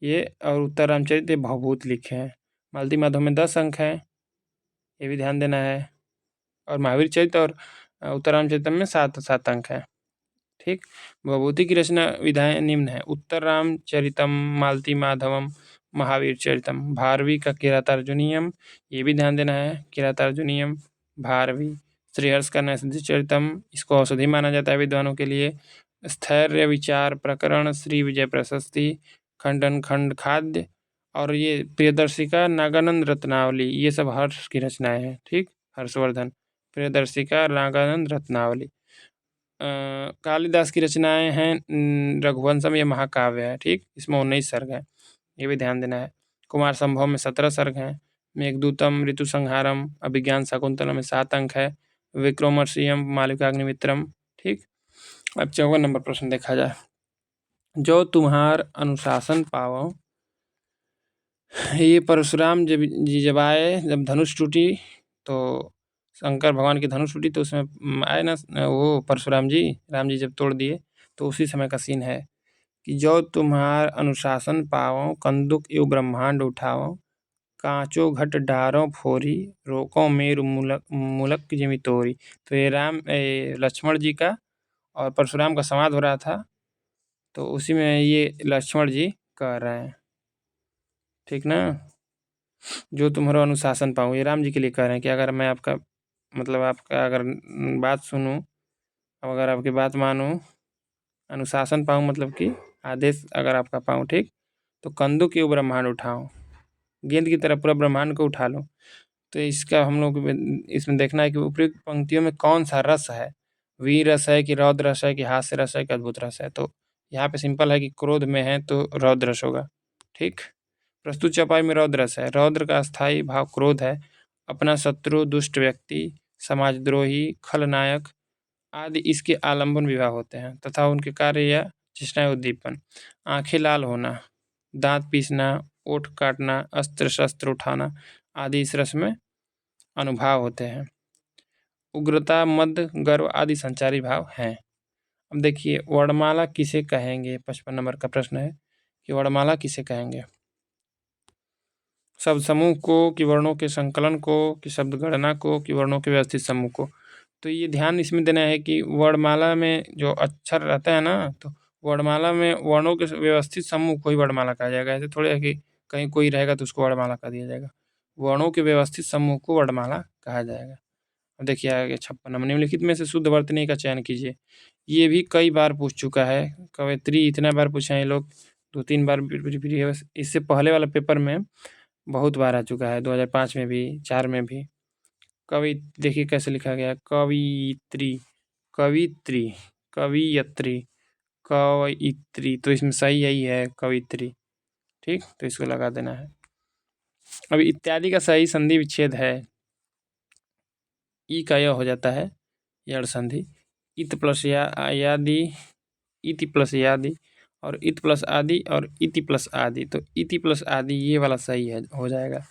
ये और उत्तर रामचरित ये भवभूत लिखे हैं। मालती माधव में 10 अंक हैं, ये भी ध्यान देना है। और महावीर चरित और उत्तर रामचरितम में 7 अंक हैं, ठीक। भवभूति की रचना विधाएं निम्न है। उत्तर रामचरितम, मालती माधवम, महावीर चरितम। भारवी का किरातार्जुनीयम, ये भी ध्यान देना है, किरातार्जुनीयम, भारवी। श्रीहर्ष का नैषधि चरितम, इसको औषधि माना जाता है विद्वानों के लिए। स्थैर्य विचार प्रकरण, श्री विजय प्रशस्ति, खंडन खंड खाद्य और ये प्रियदर्शिका, नागानंद रत्नावली, ये सब हर्ष की रचनाएं हैं। ठीक, हर्षवर्धन। प्रियदर्शिका, नागानंद रत्नावली। कालिदास की रचनाएं हैं रघुवंशम, ये महाकाव्य है। ठीक, इसमें 19 सर्ग हैं, ये भी ध्यान देना है। कुमार संभव में 17 सर्ग हैं। मेघदूतम, ऋतु संहारम, अभिज्ञान शाकुंतलम में 7 अंक है। विक्रमोर्वशीयम, मालविकाग्निमित्रम। ठीक, अब 54 नंबर प्रश्न देखा जाए। जो तुम्हार अनुशासन पावो, ये परशुराम जब आए, जब धनुष टूटी, तो शंकर भगवान की धनुष टूटी, तो उसमें आए ना वो परशुराम जी, राम जी जब तोड़ दिए, तो उसी समय का सीन है कि जो तुम्हार अनुशासन पावो, कंदुक एवं ब्रह्मांड उठाओ, कांचो घट डारो फोरी, रोको मेरु मुलक मुलक जिमि तोरी। तो ये लक्ष्मण जी का और परशुराम का संवाद हो रहा था, तो उसी में ये लक्ष्मण जी कह रहे हैं। ठीक ना, जो तुम्हारा अनुशासन पाऊँ, ये राम जी के लिए कह रहे हैं कि अगर मैं आपका मतलब आपका अगर बात सुनूं, अगर आपकी बात मानूं, अनुशासन पाऊँ मतलब कि आदेश अगर आपका पाऊँ, ठीक, तो कंदुक एवं ब्रह्मांड उठाऊं, गेंद की तरह पूरा ब्रह्मांड को उठा लूं। तो इसका हम लोग इसमें देखना है कि उपयुक्त पंक्तियों में कौन सा रस है, वीर रस है कि रौद्र रस है कि हास्य रस है कि अद्भुत रस है। तो यहाँ पे सिंपल है कि क्रोध में है तो रौद्र रस होगा। ठीक, प्रस्तुत चौपाई में रौद्र रस है। रौद्र का स्थायी भाव क्रोध है। अपना शत्रु, दुष्ट व्यक्ति, समाजद्रोही, खलनायक आदि इसके आलंबन विवाह होते हैं तथा उनके कार्य या चेष्टाएं उद्दीपन। आंखें लाल होना, दांत पीसना, ओठ काटना, अस्त्र शस्त्र उठाना आदि इस रस में अनुभाव होते हैं। उग्रता, मद, गर्व आदि संचारी भाव हैं। अब देखिए, वर्णमाला किसे कहेंगे, 55 नंबर का प्रश्न है कि वर्णमाला किसे कहेंगे। शब्द समूह को, कि वर्णों के संकलन को, कि शब्द गणना को, कि वर्णों के व्यवस्थित समूह को। तो ये ध्यान इसमें देना है कि वर्णमाला में जो अक्षर रहता है ना, तो वर्णमाला में वर्णों के व्यवस्थित समूह को ही वर्णमाला कहा जाएगा। ऐसे थोड़े है कि कहीं कोई रहेगा तो उसको वर्णमाला कह दिया जाएगा। वर्णों के व्यवस्थित समूह को वर्णमाला कहा जाएगा। अब देखिए आगे 56 नंबर, निम्नलिखित में से शुद्ध वर्तनी का चयन कीजिए। ये भी कई बार पूछ चुका है, कवयित्री इतना बार पूछा है ये लोग, 2-3 बार प्रीवियस, इससे पहले वाला पेपर में बहुत बार आ चुका है, 2005 में भी, 4 में भी। कवि देखिए कैसे लिखा गया है, कवित्री, कवित्री, कवियत्री, कवयित्री, तो इसमें सही यही है कवित्री। ठीक, तो इसको लगा देना है। अब इत्यादि का सही संधि विच्छेद है, ई का यह हो जाता है यड़ संधि। इत प्लस यादि, इति प्लस यादि, और इत प्लस आदि और इति प्लस आदि। तो इति प्लस आदि ये वाला सही है, हो जाएगा।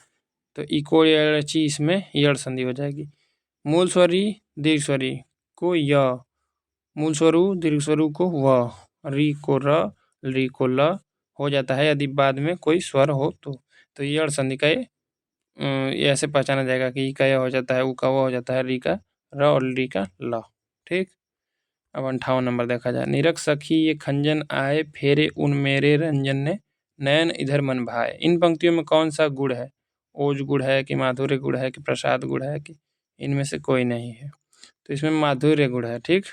तो इको यची, इसमें यड़ संधि हो जाएगी। मूल स्वरी दीर्घ स्वरी को य, मूल स्वरू दीर्घ स्वरू को व, री को र, री को ल हो जाता है यदि बाद में कोई स्वर हो तो। तो यड़ संधि का ये ऐसे पहचाना जाएगा कि ई का य हो जाता है, उ का व हो जाता है, री का र और री का ल। ठीक, अब 58 नंबर देखा जाए। निरख सखी ये खंजन आए, फेरे उन मेरे रंजन ने, नयन इधर मन भाए। इन पंक्तियों में कौन सा गुण है, ओज गुण है कि माधुर्य गुण है कि प्रसाद गुण है कि इनमें से कोई नहीं है। तो इसमें माधुर्य गुण है। ठीक,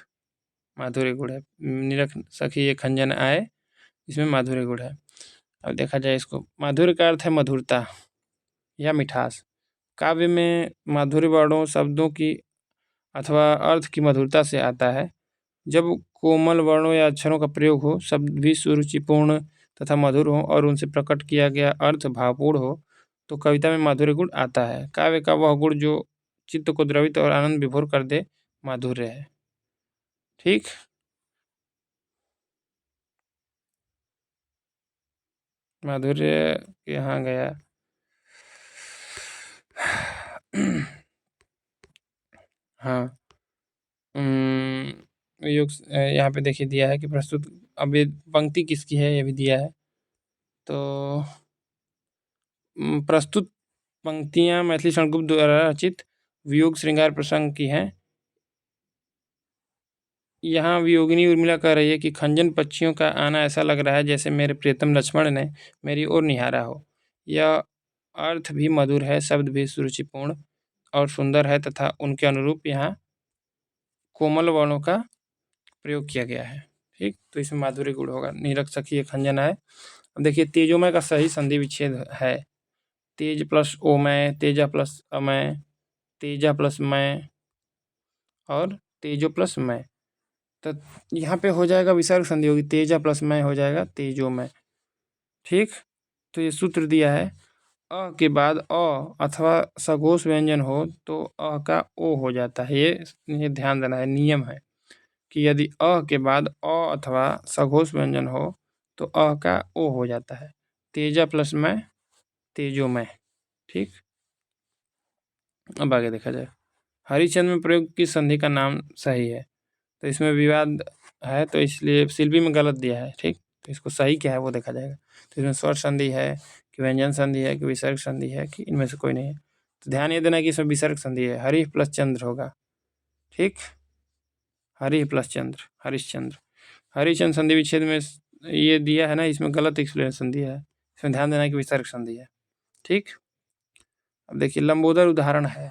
माधुर्य गुण है। निरख सखी ये खंजन आए, इसमें माधुर्य गुण है। अब देखा जाए इसको, माधुर्य का अर्थ है मधुरता या मिठास। काव्य में माधुर्य वर्णों, शब्दों की अथवा अर्थ की मधुरता से आता है। जब कोमल वर्णों या अक्षरों का प्रयोग हो, शब्द भी सुरुचिपूर्ण तथा मधुर हो और उनसे प्रकट किया गया अर्थ भावपूर्ण हो, तो कविता में माधुर्य गुण आता है। काव्य का वह गुण जो चित्त को द्रवित और आनंद विभोर कर दे, माधुर्य है। ठीक, माधुर्य यहाँ गया। हाँ, योग यहाँ पे देखिए दिया है कि प्रस्तुत, अब ये पंक्ति किसकी है ये भी दिया है। तो प्रस्तुत पंक्तियाँ मैथिली शरणगुप्त द्वारा रचित वियोग श्रृंगार प्रसंग की हैं। यहाँ वियोगिनी उर्मिला कह रही है कि खंजन पक्षियों का आना ऐसा लग रहा है जैसे मेरे प्रियतम लक्ष्मण ने मेरी ओर निहारा हो। यह अर्थ भी मधुर है, शब्द भी सुरुचिपूर्ण और सुंदर है तथा उनके अनुरूप यहाँ कोमल वर्णों का प्रयोग किया गया है। ठीक, तो इसमें माधुर्य गुण होगा। निरख सखी ये खंजन आए, अब देखिए तेजोमय का सही संधि विच्छेद है तेज प्लस ओमय, तेजा प्लस अमय, तेजा प्लस मय और तेजो प्लस मय। तो यहाँ पे हो जाएगा विसर्ग संधि होगी, तेजा प्लस मय हो जाएगा तेजोमय। ठीक, तो ये सूत्र दिया है अ के बाद अ अथवा सघोष व्यंजन हो तो अ का ओ हो जाता है। ये ध्यान देना है, नियम है कि यदि अ के बाद अ अथवा सघोष व्यंजन हो तो अ का ओ हो जाता है। तेजा प्लस मय तेजोमय। ठीक, अब आगे देखा जाए। हरिश्चंद्र में प्रयोग की संधि का नाम सही है, तो इसमें विवाद है तो इसलिए शिल्पी में गलत दिया है। ठीक, तो इसको सही क्या है वो देखा जाएगा। तो इसमें स्वर संधि है कि व्यंजन संधि है कि विसर्ग संधि है कि इनमें से कोई नहीं है। तो ध्यान ये देना कि इसमें विसर्ग संधि है, हरि प्लस चंद्र होगा। ठीक, हरि प्लस चंद्र, हरिश्चंद्र। हरिश्चंद्र संधि विच्छेद में ये दिया है ना, इसमें गलत एक्सप्लेनेशन दिया है, इसमें ध्यान देना कि विसर्ग संधि है। ठीक, अब देखिए लंबोदर उदाहरण है।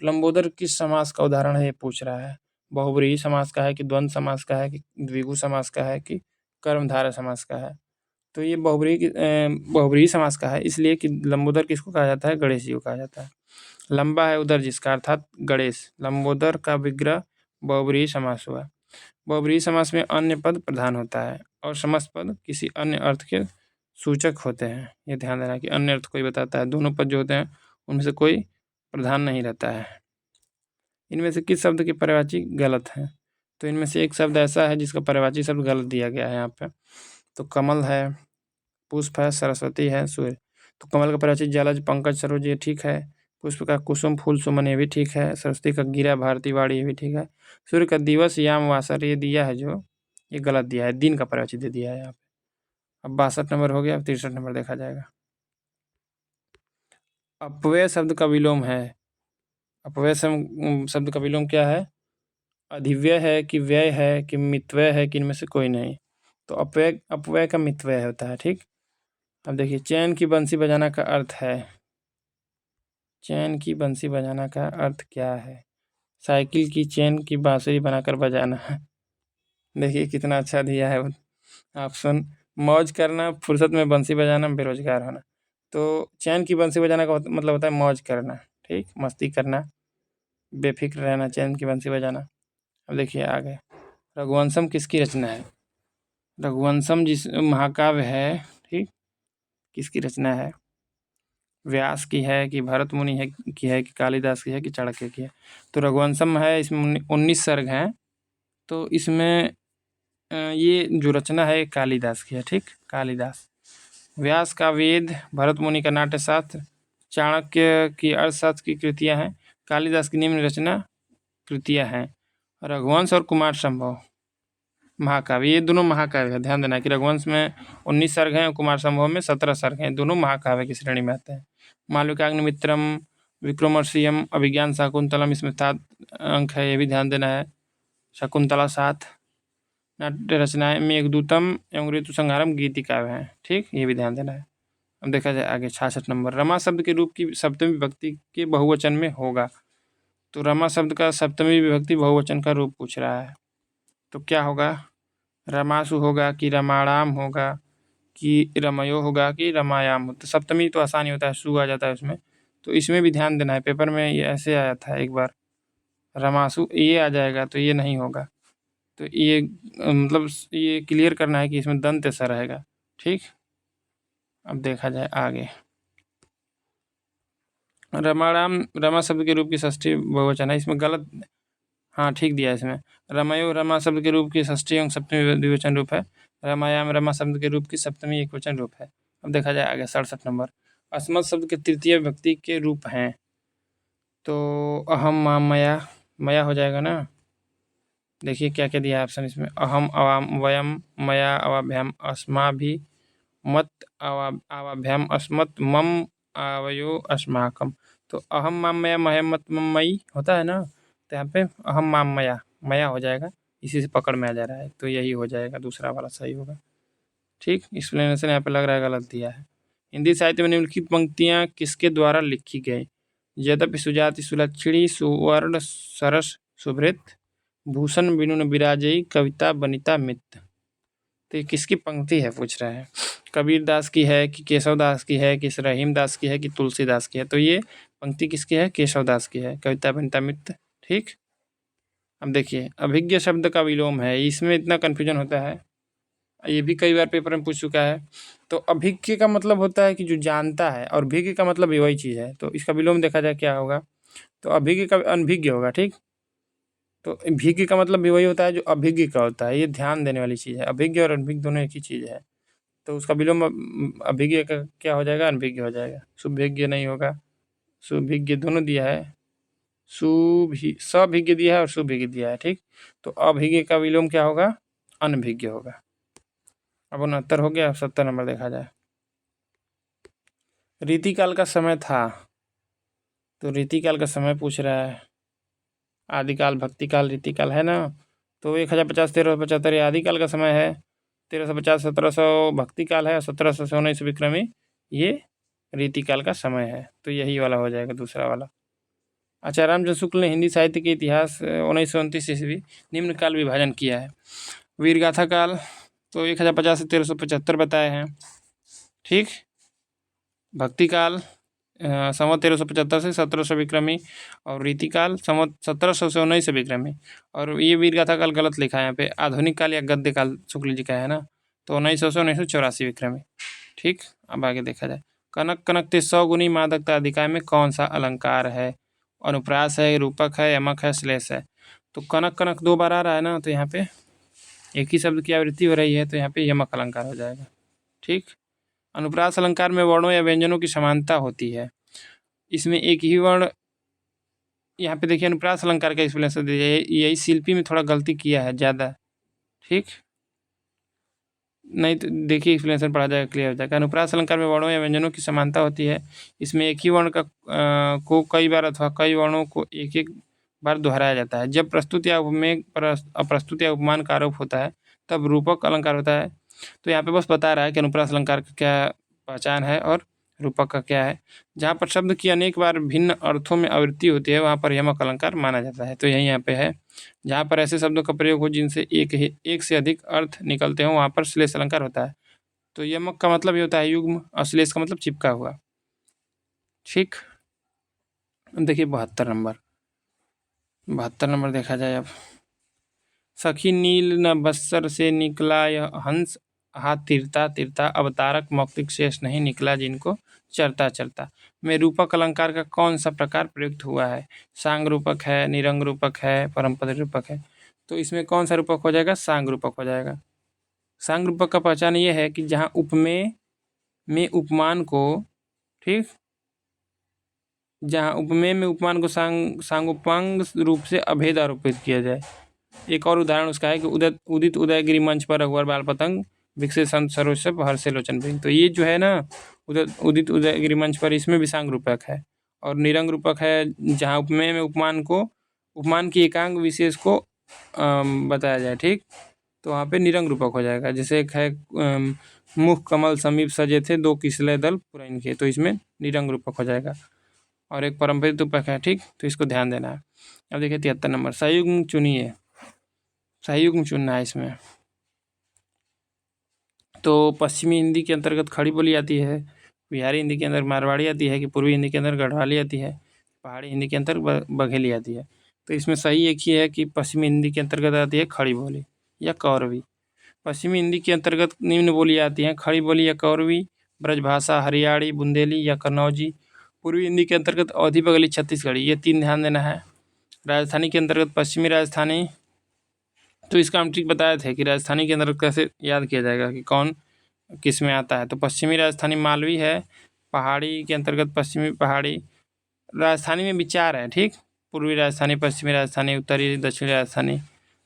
लंबोदर किस समास का उदाहरण है ये पूछ रहा है। बहुब्रीहि समास का है कि द्वंद्व समास का है कि द्विगु समास का है कि कर्मधारय समास का है। तो ये बहुब्रीहि समास का है, इसलिए कि लंबोदर किसको कहा जाता है, गणेश जी को कहा जाता है। लंबा है उदर जिसका अर्थात गणेश, लंबोदर का विग्रह बहुब्रीहि समास हुआ। बहुब्रीहि समास में अन्य पद प्रधान होता है और समस्त पद किसी अन्य अर्थ के सूचक होते हैं। ये ध्यान देना कि अन्य अर्थ कोई बताता है, दोनों पद जो होते हैं उनमें से कोई प्रधान नहीं रहता है। इनमें से किस शब्द के पर्यायवाची गलत है, तो इनमें से एक शब्द ऐसा है जिसका पर्यायवाची शब्द गलत दिया गया है यहाँ पे। तो कमल है, पुष्प है, सरस्वती है, सूर्य। तो कमल का पर्यायवाची जलज, पंकज, सरोज ये ठीक है। पुष्प का कुसुम, फूल, सुमन ये भी ठीक है। सरस्वती का गिरा, भारती, वाणी ये भी ठीक है। सूर्य का दिवस, याम, वासर ये दिया है जो, ये गलत दिया है, दिन का पर्यायवाची दे दिया है यहाँ पे। अब 62 नंबर हो गया, अब 63 नंबर देखा जाएगा। अपव्यय शब्द का विलोम है। अपव्यय शब्द का विलोम क्या है, अधिव्यय है कि व्यय है कि मितव्यय है कि इनमें से कोई नहीं। तो अपव्यय का मितव्यय होता है। ठीक, अब देखिए चैन की बंसी बजाना का अर्थ है, चैन की बंसी बजाना का अर्थ क्या है, साइकिल की चैन की बांसुरी बनाकर बजाना है। देखिए कितना अच्छा दिया है ऑप्शन, मौज करना, फुर्सत में बंसी बजाना, बेरोजगार होना। तो चैन की बंसी बजाना का मतलब होता है मौज करना। ठीक, मस्ती करना, बेफिक्र रहना, चैन की बंसी बजाना। अब देखिए आगे, रघुवंशम किसकी रचना है। रघुवंशम जिस महाकाव्य है, ठीक, किसकी रचना है, व्यास की है कि भरत मुनि है की है कि कालिदास की है कि चाणक्य की है। तो रघुवंशम है, इसमें 19 सर्ग हैं। तो इसमें ये जो रचना है कालिदास की है। ठीक, कालिदास। व्यास का वेद, भरत मुनि का नाट्यशास्त्र, चाणक्य की अर्थशास्त्र की कृतियां हैं, कालिदास की निम्न रचना कृतियां हैं। रघुवंश और कुमार संभव महाकाव्य, ये दोनों महाकाव्य है। ध्यान देना कि रघुवंश में 19 सर्ग हैं और कुमार संभव में 17 सर्ग हैं, दोनों महाकाव्य की श्रेणी में आते हैं। मालविकाग्निमित्रम, विक्रमोर्वशीयम, अभिज्ञान शाकुंतलम, इसमें 7 अंक है, ये भी ध्यान देना है। शकुंतला 7। नाट्य रचनाएं मेघदूतम एवं ऋतुसंहारम गीतिकाव्य हैं। ठीक, ये भी ध्यान देना है। अब देखा जाए आगे 66 नंबर, रमा शब्द के रूप की सप्तमी विभक्ति के बहुवचन में होगा। तो रमा शब्द का सप्तमी विभक्ति बहुवचन का रूप पूछ रहा है, तो क्या होगा, रमासु होगा कि रमाणाम होगा कि रमयो होगा कि रमायाम। तो सप्तमी तो आसानी होता है, सु आ जाता है उसमें। तो इसमें भी ध्यान देना है, पेपर में ये ऐसे आया था एक बार, रमासु ये आ जाएगा तो ये नहीं होगा। तो ये मतलब ये क्लियर करना है कि इसमें दंत ऐसा रहेगा। ठीक, अब देखा जाए आगे, रमाणाम रमा शब्द के रूप की षष्ठी बहुवचन है, इसमें गलत, हाँ ठीक दिया है इसमें। रमयो रमा शब्द के रूप की षष्ठी एवं सप्तमी द्विवचन रूप है। रमायाम रमा शब्द के रूप की सप्तमी एकवचन रूप है। अब देखा जाए आगे 67 नंबर, अस्मत् शब्द के तृतीय विभक्ति के रूप हैं। तो अहम माम मया, मया हो जाएगा ना। देखिए क्या क्या दिया है ऑप्शन इसमें, अहम अवाम वयम, मया अवाभ्याम अस्माभि, मत आवाभ्याम अस्मत्, मम आवयो अस्माकम। तो अहम माम मया मह्यम मत मम मयि होता है ना, तो यहाँ पे अहम माम मया, मया हो जाएगा, इसी से पकड़ में आ जा रहा है, तो यही हो जाएगा, दूसरा वाला सही होगा। ठीक, एक्सप्लेनेशन यहाँ पे लग रहा है गलत दिया है। हिंदी साहित्य में निम्नलिखित पंक्तियाँ किसके द्वारा लिखी गई, यद्यपि सुजाति सुलक्षणी सुवर्ण सरस सुभृत, भूषण बिनु न बिराजई, कविता बनिता मित। तो ये किसकी पंक्ति है पूछ रहा है, कबीर दास की है कि केशव दास की है कि रहीम दास की है कि तुलसीदास की है। तो ये पंक्ति किसकी है? केशव दास की है। कविता बनिता मित्र। ठीक। अब देखिए अभिज्ञ शब्द का विलोम है, इसमें इतना कन्फ्यूजन होता है, ये भी कई बार पेपर में पूछ चुका है। तो अभिज्ञ का मतलब होता है कि जो जानता है, और भिज्ञ का मतलब भी वही चीज़ है। तो इसका विलोम देखा जाए क्या होगा, तो अभिज्ञ का अनभिज्ञ होगा। ठीक। तो भिज्ञ का मतलब भी वही होता है जो अभिज्ञ का होता है। ये ध्यान देने वाली चीज़ है। अभिज्ञ और अनभिज्ञ दोनों एक ही चीज़ है। तो उसका विलोम अभिज्ञ का क्या हो जाएगा? अनभिज्ञ हो जाएगा। सुभिज्ञ नहीं होगा, सुभिज्ञ दोनों दिया है, सभिज्ञ दिया है और सुभिज्ञ दिया है। ठीक। तो अभिज्ञ का विलोम क्या होगा? अनभिज्ञ होगा। अब 69 हो गया। 70 नंबर देखा जाए। रीतिकाल का समय था, तो रीतिकाल का समय पूछ रहा है। आदिकाल, भक्तिकाल, रीतिकाल है ना। तो 1050 1375 ये आदिकाल का समय है, 1350 1700 भक्तिकाल है, और 1700 से 1900 विक्रमी ये रीतिकाल का समय है। तो यही वाला हो जाएगा, दूसरा वाला। अच्छा, रामचंद्र शुक्ल ने हिंदी साहित्य के इतिहास 1929 ईस्वी निम्न काल विभाजन किया है। वीरगाथा काल तो 1050 से 1375 बताए हैं। ठीक। भक्तिकाल संवत 1375 से 1700 विक्रमी, और रीतिकाल संवत 1700 से 1900 विक्रमी। और ये वीरगाथा काल गलत लिखा है यहाँ पे, आधुनिक काल या गद्य काल शुक्ल जी का है ना। तो 1900 से 1984 विक्रमी। ठीक। अब आगे देखा जाए। कनक कनक ते 100 गुनी मादकता अधिकाय में कौन सा अलंकार है? अनुप्रास है, रूपक है, यमक है, श्लेष है। तो कनक कनक 2 बार आ रहा है ना, तो यहाँ पे एक ही शब्द की आवृत्ति हो रही है, तो यहाँ पे यमक अलंकार हो जाएगा। ठीक। अनुप्रास अलंकार में वर्णों या व्यंजनों की समानता होती है। इसमें एक ही वर्ण, यहाँ पे देखिए अनुप्रास अलंकार का एक्सप्लेनेशन दिया है, यही शिल्पी में थोड़ा गलती किया है ज़्यादा। ठीक। नहीं तो देखिए एक्सप्लेनेशन पढ़ा जाएगा, क्लियर हो जाएगा। अनुप्रास अलंकार में वर्णों या व्यंजनों की समानता होती है। इसमें एक ही वर्ण को कई बार अथवा कई वर्णों को एक एक बार दोहराया जाता है। जब प्रस्तुत या उपमेय पर अप्रस्तुत या उपमान का आरोप होता है तब रूपक अलंकार होता है। तो यहाँ पे बस बता रहा है कि अनुप्रास अलंकार का क्या पहचान है और रूपक का क्या है। जहाँ पर शब्द की अनेक बार भिन्न अर्थों में आवृत्ति होती है वहाँ पर यमक अलंकार माना जाता है। तो यही यहाँ पे है। जहाँ पर ऐसे शब्दों का प्रयोग हो जिनसे एक से अधिक अर्थ निकलते हों वहाँ पर श्लेष अलंकार होता है। तो यमक का मतलब ये होता है युग्म, और श्लेष का मतलब चिपका हुआ। ठीक। देखिए 72 नंबर देखा जाए अब। सखी नील न बस्तर से निकला यह हंस, हाथ तिरता तिरता अवतारक मौक्तिक शेष नहीं निकला जिनको चरता चरता। में रूपक अलंकार का कौन सा प्रकार प्रयुक्त हुआ है? सांग रूपक है, निरंग रूपक है, परमपद रूपक है। तो इसमें कौन सा रूपक हो जाएगा? सांग रूपक हो जाएगा। सांग रूपक का पहचान ये है कि जहाँ उपमेय में उपमान को, ठीक, जहाँ उपमेय में उपमान को सांगोपांग रूप से अभेद आरोपित किया जाए। एक और उदाहरण उसका है कि उदित उदयगिरी मंच पर रघुवर बाल पतंग विकसित संत सरोज से हर्षे लोचन बिंग। तो ये जो है ना उदित उदयगिरी मंच पर, इसमें भी सांग रूपक है। और निरंग रूपक है जहाँ उपमेय में उपमान की एकांग विशेष को बताया जाए। ठीक। तो वहाँ पे निरंग रूपक हो जाएगा। जैसे एक है मुख कमल समीप सजे थे दो किसले दल पुरैन के, तो इसमें निरंग रूपक हो जाएगा। और एक परम्परित रूपक है। ठीक। तो इसको ध्यान देना है। अब देखिए 73 नंबर। संयुग्म चुनिए, संयुग्म चुनना है इसमें। तो पश्चिमी हिंदी के अंतर्गत खड़ी बोली आती है, बिहारी हिंदी के अंदर मारवाड़ी आती है, कि पूर्वी हिंदी के अंदर गढ़वाली आती है, पहाड़ी हिंदी के अंदर बघेली आती है। तो इसमें सही एक ही है कि पश्चिमी हिंदी के अंतर्गत आती है खड़ी बोली या कौरवी। पश्चिमी हिंदी के अंतर्गत निम्न बोली आती हैं: खड़ी बोली या कौरवी, ब्रजभाषा, हरियाणी, बुंदेली या कन्नौजी। पूर्वी हिंदी के अंतर्गत अवधी, बघेली, छत्तीसगढ़ी। ये 3 ध्यान देना है। राजस्थानी के अंतर्गत पश्चिमी राजस्थानी। तो इसका हम ठीक बताए थे कि राजस्थानी के अंदर कैसे याद किया जाएगा कि कौन किस में आता है। तो पश्चिमी राजस्थानी मालवी है, पहाड़ी के अंतर्गत पश्चिमी पहाड़ी। राजस्थानी में विचार है। ठीक। पूर्वी राजस्थानी, पश्चिमी राजस्थानी, उत्तरी दक्षिणी राजस्थानी,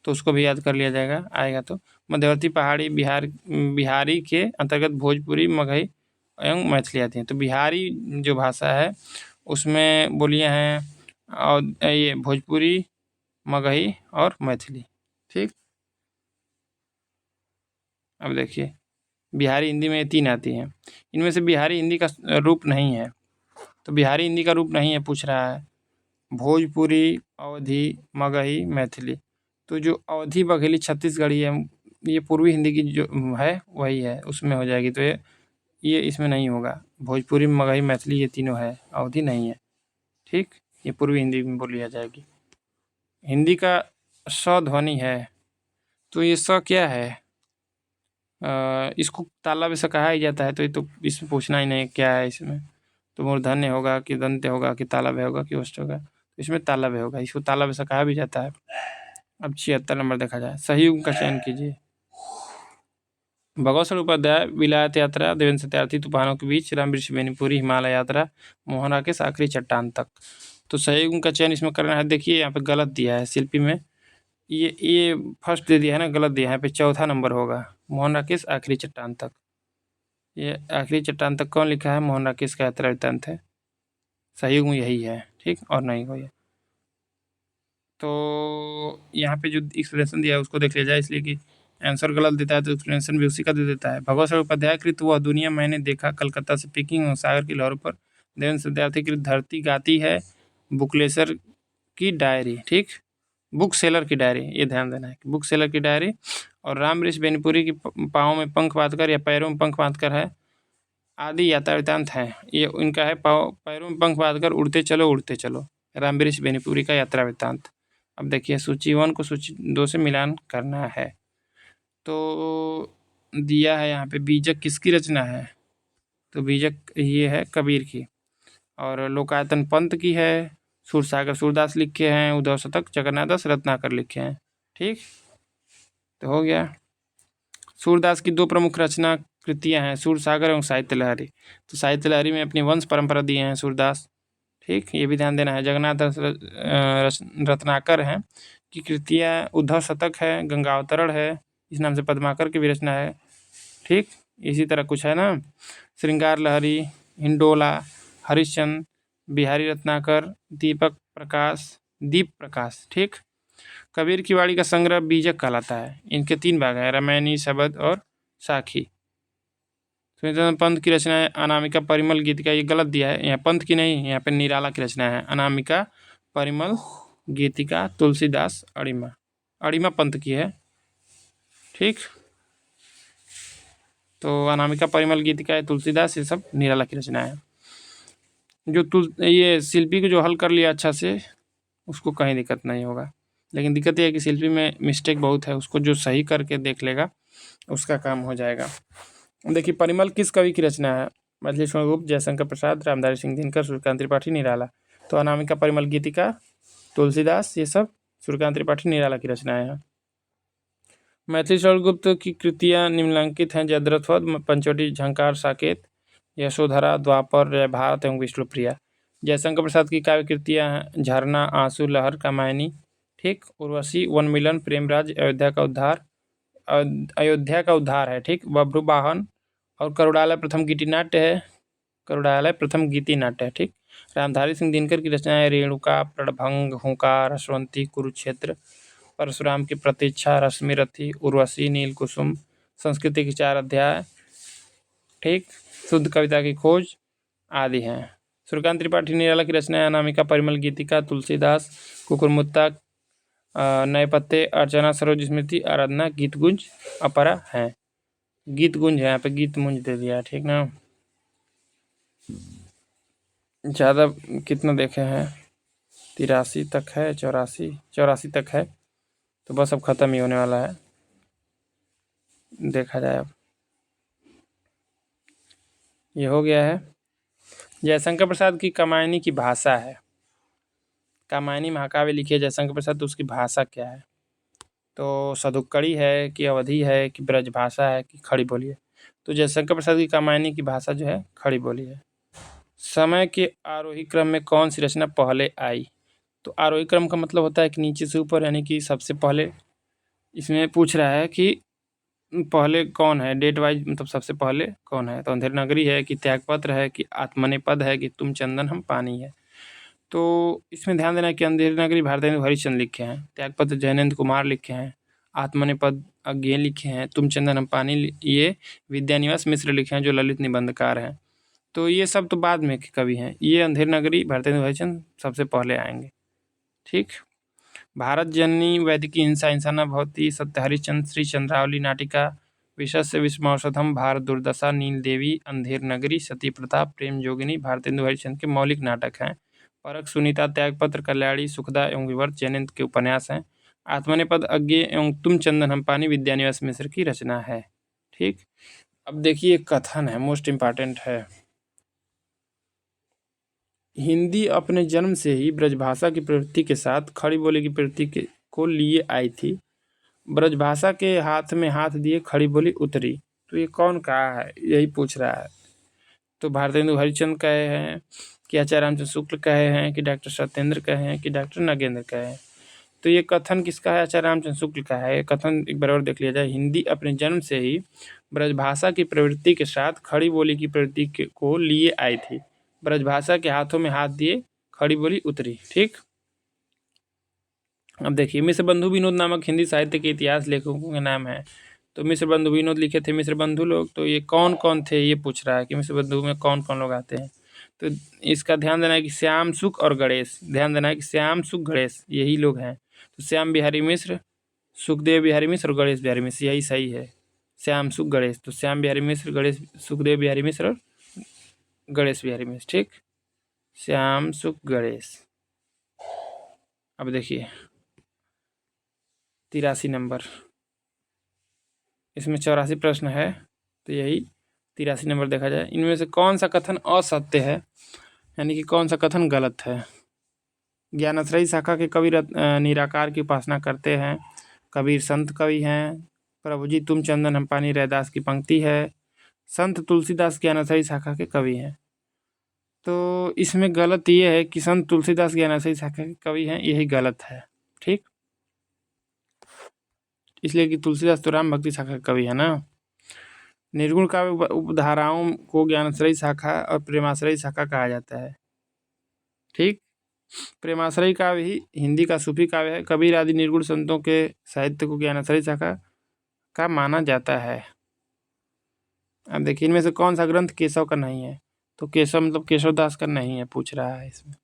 तो उसको भी याद कर लिया जाएगा, आएगा तो। मध्यवर्ती पहाड़ी बिहारी के अंतर्गत भोजपुरी, मगही एवं मैथिली आती हैं। तो बिहारी जो भाषा है उसमें बोलियाँ हैं और ये भोजपुरी, मगही और मैथिली। ठीक। अब देखिए बिहारी हिंदी में 3 आती हैं। इनमें से बिहारी हिंदी का रूप नहीं है, तो बिहारी हिंदी का रूप नहीं है पूछ रहा है। भोजपुरी, अवधी, मगही, मैथिली। तो जो अवधी, बघेली, छत्तीसगढ़ी है, ये पूर्वी हिंदी की जो है वही है, उसमें हो जाएगी। तो ये ये इसमें नहीं होगा। भोजपुरी, मगही, मैथिली ये तीनों है, अवधी नहीं है। ठीक, ये पूर्वी हिंदी में बोली जाएगी। हिंदी का स ध्वनि है, तो ये स क्या है? इसको तालव्य से कहा ही जाता है, तो ये तो इसमें पूछना ही नहीं क्या है इसमें। तो मूर्धन्य होगा कि दंत्य होगा कि तालव्य होगा कि ओष्ठ होगा? इसमें तालव्य होगा, इसको तालव्य से कहा भी जाता है। अब 76 नंबर देखा जाए, सही युग्म का चयन कीजिए। भगवत उपाध्याय, विलायत यात्रा, देवेंद्र सत्यार्थी, तूफानों के बीच, राम वृक्ष बेनीपुरी, हिमालय यात्रा, मोहन राकेश, आखिरी चट्टान तक। तो सही युग्म का चयन इसमें करना है। देखिए यहाँ पे गलत दिया है शिल्पी में, ये फर्स्ट दे दिया है ना, गलत दिया है। यहाँ पे चौथा नंबर होगा, मोहन राकेश, आखिरी चट्टान तक। ये आखिरी चट्टान तक कौन लिखा है? मोहन राकेश का यात्रा वृत्तांत है। सही युग्म यही है, ठीक, और नहीं हो ये। तो यहाँ पे जो एक्सप्लेनेशन दिया है उसको देख लिया जाए, इसलिए कि आंसर गलत देता है तो एक्सप्लेनेशन भी उसी का दे देता है। भगवत उपाध्याय कृत वह दुनिया मैंने देखा, कलकत्ता से पिकिंग और सागर की लहरों पर, देवेंद्र सत्यार्थी कृत धरती गाती है, बुकलेसर की डायरी, ठीक, बुक सेलर की डायरी, ये ध्यान देना है, बुक सेलर की डायरी। और राम वृक्ष बेनीपुरी की पाँव में पंख बांधकर या पैरों में पंख बांधकर है, आदि यात्रा वृत्तांत है। ये उनका है, पैरों में पंख बांधकर उड़ते चलो उड़ते चलो, राम वृक्ष बेनीपुरी का यात्रा वृत्तांत। अब देखिए सूची 1 को सूची 2 से मिलान करना है। तो दिया है यहाँ पे बीजक किसकी रचना है? तो बीजक ये है कबीर की। और लोकायतन पंत की है, सूरसागर सूरदास लिखे हैं, उद्धव शतक जगन्नाथ दास रत्नाकर लिखे हैं। ठीक, तो हो गया। सूरदास की 2 प्रमुख रचना कृतियाँ हैं, सूरसागर एवं साहित्य लहरी। तो साहित्य लहरी में अपनी वंश परंपरा दिए हैं सूरदास, ठीक, ये भी ध्यान देना है। जगन्नाथ दास रत्नाकर हैं की कृतियाँ उद्धव शतक है, गंगावतरण है, इस नाम से पद्माकर की भी रचना है। ठीक, इसी तरह कुछ है ना, श्रृंगार लहरी, हिंडोला, हरिश्चंद्र, बिहारी रत्नाकर, दीप प्रकाश। ठीक, कबीर की वाणी का संग्रह बीजक कहलाता है। इनके 3 भाग हैं, रामायणी, शबद और साखी। सुनीतानंद पंत की रचना है अनामिका, परिमल, गीतिका, ये गलत दिया है, यहाँ पंत की नहीं, यहाँ पे निराला की रचना है। अनामिका, परिमल, गीतिका, तुलसीदास, अड़िमा, अड़िमा पंत की है। ठीक, तो अनामिका, परिमल, गीतिका है, तुलसीदास, ये सब निराला की रचना है। जो ये शिल्पी को जो हल कर लिया अच्छा से, उसको कहीं दिक्कत नहीं होगा। लेकिन दिक्कत ये है कि शिल्पी में मिस्टेक बहुत है, उसको जो सही करके देख लेगा उसका काम हो जाएगा। देखिए परिमल किस कवि की रचना है? मैथिली गुप्त, जयशंकर प्रसाद, रामधारी सिंह दिनकर, सूर्यकांत त्रिपाठी, निराला। तो अनामिका, परिमल, गीतिका, तुलसीदास, ये सब सूर्यकांत त्रिपाठी, निराला की रचनाएं हैं। मैथिली गुप्त की कृतियाँ निम्नलिखित हैं, जयद्रथ वध, पंचवटी, झंकार, साकेत, यशोधरा, द्वापर, जय भारत एवं विष्णुप्रिया। जयशंकर प्रसाद की काव्य कृतियाँ हैं, झरना, आंसू, लहर, कामायनी, ठीक, उर्वशी, वन मिलन, प्रेमराज, अयोध्या का उद्धार है, ठीक, बब्रुवाहन, और करुणालय प्रथम गीति नाट्य है, करुणालय प्रथम गीति नाट्य है। ठीक, रामधारी सिंह दिनकर की रचनाएं रेणुका, प्रणभंग, हुंकार, हसवंती, कुरुक्षेत्र, परशुराम की प्रतीक्षा, रश्मिरथी, उर्वशी, नील कुसुम, संस्कृति के 4 अध्याय, ठीक, शुद्ध कविता की खोज आदि हैं। सूर्यकांत त्रिपाठी, निराला की रचनाएं अनामिका, परिमल, गीतिका, तुलसीदास, कुकुरमुत्ता, नए पत्ते, अर्चना, सरोज स्मृति, आराधना, गीत गुंज, अपरा हैं। गीत गुंज है, यहाँ पे गीत मुंज दे दिया, ठीक ना। ज़्यादा कितना देखे हैं? 83 तक है, 84 तक है, तो बस अब ख़त्म ही होने वाला है। देखा जाए अब, ये हो गया है। जयशंकर प्रसाद की कामायनी की भाषा है, कामायनी महाकाव्य लिखी है जयशंकर प्रसाद, तो उसकी भाषा क्या है? तो सदुक्कड़ी है कि अवधी है कि ब्रज भाषा है कि खड़ी बोली है? तो जयशंकर प्रसाद की कामायनी की भाषा जो है खड़ी बोली है। समय के आरोही क्रम में कौन सी रचना पहले आई? तो आरोही क्रम का मतलब होता है कि नीचे से ऊपर, यानी कि सबसे पहले इसमें पूछ रहा है कि पहले कौन है, डेट वाइज, मतलब सबसे पहले कौन है। तो अंधेर नगरी है कि त्यागपत्र है कि आत्मनेपद है कि तुम चंदन हम पानी है। तो इसमें ध्यान देना है कि अंधेर नगरी भारतेंदु हरिश्चंद्र लिखे हैं, त्यागपत्र जैनेन्द्र कुमार लिखे हैं, आत्मनेपद अज्ञे लिखे हैं, तुम चंदन हम पानी ये विद्यानिवास मिश्र लिखे हैं जो ललित निबंधकार हैं। तो ये सब तो बाद में के कवि हैं, ये अंधेर नगरी भारतेंदु हरिश्चंद्र सबसे पहले आएंगे। ठीक, भारत जननी, वैदिकी हिंसा, इंसाना भवती, सत्य हरिश्चंद्र, श्री चंद्रावली नाटिका, विशस्य विस्मौषधम, भारत दुर्दशा, नील देवी, अंधेर नगरी, सती प्रताप, प्रेम जोगिनी भारतेंदु हरिश्चंद्र के मौलिक नाटक हैं। परख, सुनीता, त्यागपत्र, कल्याणी, सुखदा एवं विवर्त जयंत के उपन्यास हैं। आत्मनेपद, अज्ञे एवं तुम चंदन हम पानी विद्यानिवास मिश्र की रचना है। ठीक, अब देखिए कथन है, मोस्ट इम्पॉर्टेंट है। हिंदी अपने जन्म से ही ब्रजभाषा की प्रवृत्ति के साथ खड़ी बोली की प्रवृत्ति को लिए आई थी। ब्रजभाषा के हाथ में हाथ दिए खड़ी बोली उतरी। तो ये कौन कहा है, यही पूछ रहा है। तो भारतेंदु हरिश्चंद्र कहे हैं कि आचार्य रामचंद्र शुक्ल कहे हैं कि डॉक्टर सत्येंद्र कहे हैं कि डॉक्टर नगेंद्र कहे हैं। तो ये कथन किसका है, आचार्य रामचंद्र शुक्ल का है। ये कथन एक बार और देख लिया जाए। हिंदी अपने जन्म से ही ब्रजभाषा की प्रवृत्ति के साथ खड़ी बोली की प्रवृत्ति को लिए आई थी। ब्रजभाषा के हाथों में हाथ दिए खड़ी बोली उतरी। ठीक, अब देखिए, मिश्र बंधु विनोद नामक हिंदी साहित्य के इतिहास लेखकों के नाम है। तो मिश्र बंधु विनोद लिखे थे मिश्र बंधु लोग। तो ये कौन कौन थे, ये पूछ रहा है कि मिश्र बंधु में कौन कौन लोग आते हैं। तो इसका ध्यान देना है कि श्याम सुख और गणेश, ध्यान देना है कि श्याम सुख गणेश यही लोग हैं। तो श्याम बिहारी मिश्र, सुखदेव बिहारी मिश्र और गणेश बिहारी मिश्र, यही सही है, श्याम सुख गणेश। तो श्याम बिहारी मिश्र, गणेश, सुखदेव बिहारी मिश्र और गणेश बिहारी मिश्र। ठीक, श्याम सुख गणेश। अब देखिए 83 नंबर, इसमें 84 प्रश्न है, तो यही 83 नंबर देखा जाए। इनमें से कौन सा कथन असत्य है, यानी कि कौन सा कथन गलत है। ज्ञानाश्रयी शाखा के कवि निराकार की उपासना करते हैं। कबीर संत कवि हैं। प्रभु जी तुम चंदन हम पानी रैदास की पंक्ति है। संत तुलसीदास ज्ञानाश्रयी शाखा के कवि हैं। तो इसमें गलत ये है कि संत तुलसीदास ज्ञानाश्रयी शाखा के कवि हैं, यही गलत है। ठीक, इसलिए कि तुलसीदास तो राम भक्ति शाखा के कवि है ना। निर्गुण काव्य उपधाराओं को ज्ञानाश्रयी शाखा और प्रेमाश्रयी शाखा कहा जाता है। ठीक, प्रेमाश्रयी काव्य ही हिंदी का सूफी काव्य है। कबीर आदि निर्गुण संतों के साहित्य को ज्ञानाश्रयी शाखा का माना जाता है। अब देखिए, इनमें से कौन सा ग्रंथ केशव का नहीं है। तो केशव मतलब केशव दास का नहीं है, पूछ रहा है इसमें।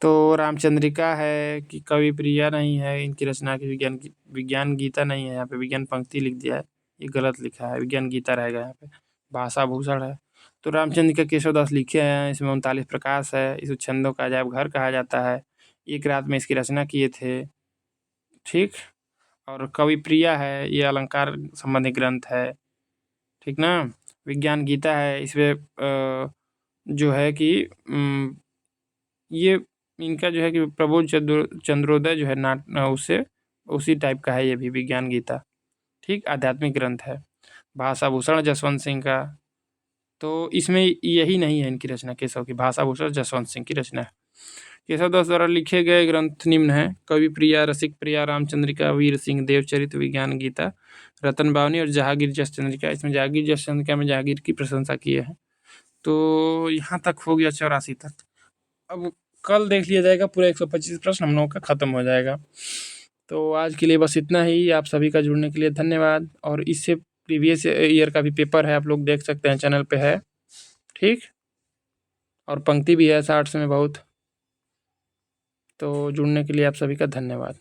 तो रामचंद्रिका है कि कवि प्रिया नहीं है, इनकी रचना की विज्ञान गीता नहीं है। यहाँ पे विज्ञान पंक्ति लिख दिया है, ये गलत लिखा है, विज्ञान गीता रहेगा यहाँ पे। भाषा भूषण है। तो रामचंद्रिका केशव दास लिखे हैं, इसमें 39 प्रकाश है। इसे छंदों का अजायब घर कहा जाता है। एक रात में इसकी रचना किए थे। ठीक, और कवि प्रिया है, ये अलंकार संबंधी ग्रंथ है। ठीक ना। विज्ञान गीता है, इसमें जो है कि ये इनका जो है कि प्रबोध चंद्रोदय जो है उससे उसी टाइप का है ये भी, विज्ञान गीता। ठीक, आध्यात्मिक ग्रंथ है। भाषा भूषण जसवंत सिंह का, तो इसमें यही नहीं है इनकी रचना केशव की। भाषा भूषण जसवंत सिंह की रचना है। केशव दास द्वारा लिखे गए ग्रंथ निम्न है: कवि प्रिया, रसिक प्रिया, रामचंद्रिका, वीर सिंह, देवचरित, विज्ञान गीता, रतन बावनी और जहांगीर जस चंद्रिका। इसमें जहांगीर जस चंद्रिका में जहांगीर की प्रशंसा किए हैं। तो यहाँ तक हो गया 84 तक। अब कल देख लिया जाएगा, पूरा 125 प्रश्न हम लोगों का खत्म हो जाएगा। तो आज के लिए बस इतना ही। आप सभी का जुड़ने के लिए धन्यवाद। और इससे प्रीवियस ईयर का भी पेपर है, आप लोग देख सकते हैं, चैनल पे है। ठीक, और पंक्ति भी है 60 में बहुत। तो जुड़ने के लिए आप सभी का धन्यवाद।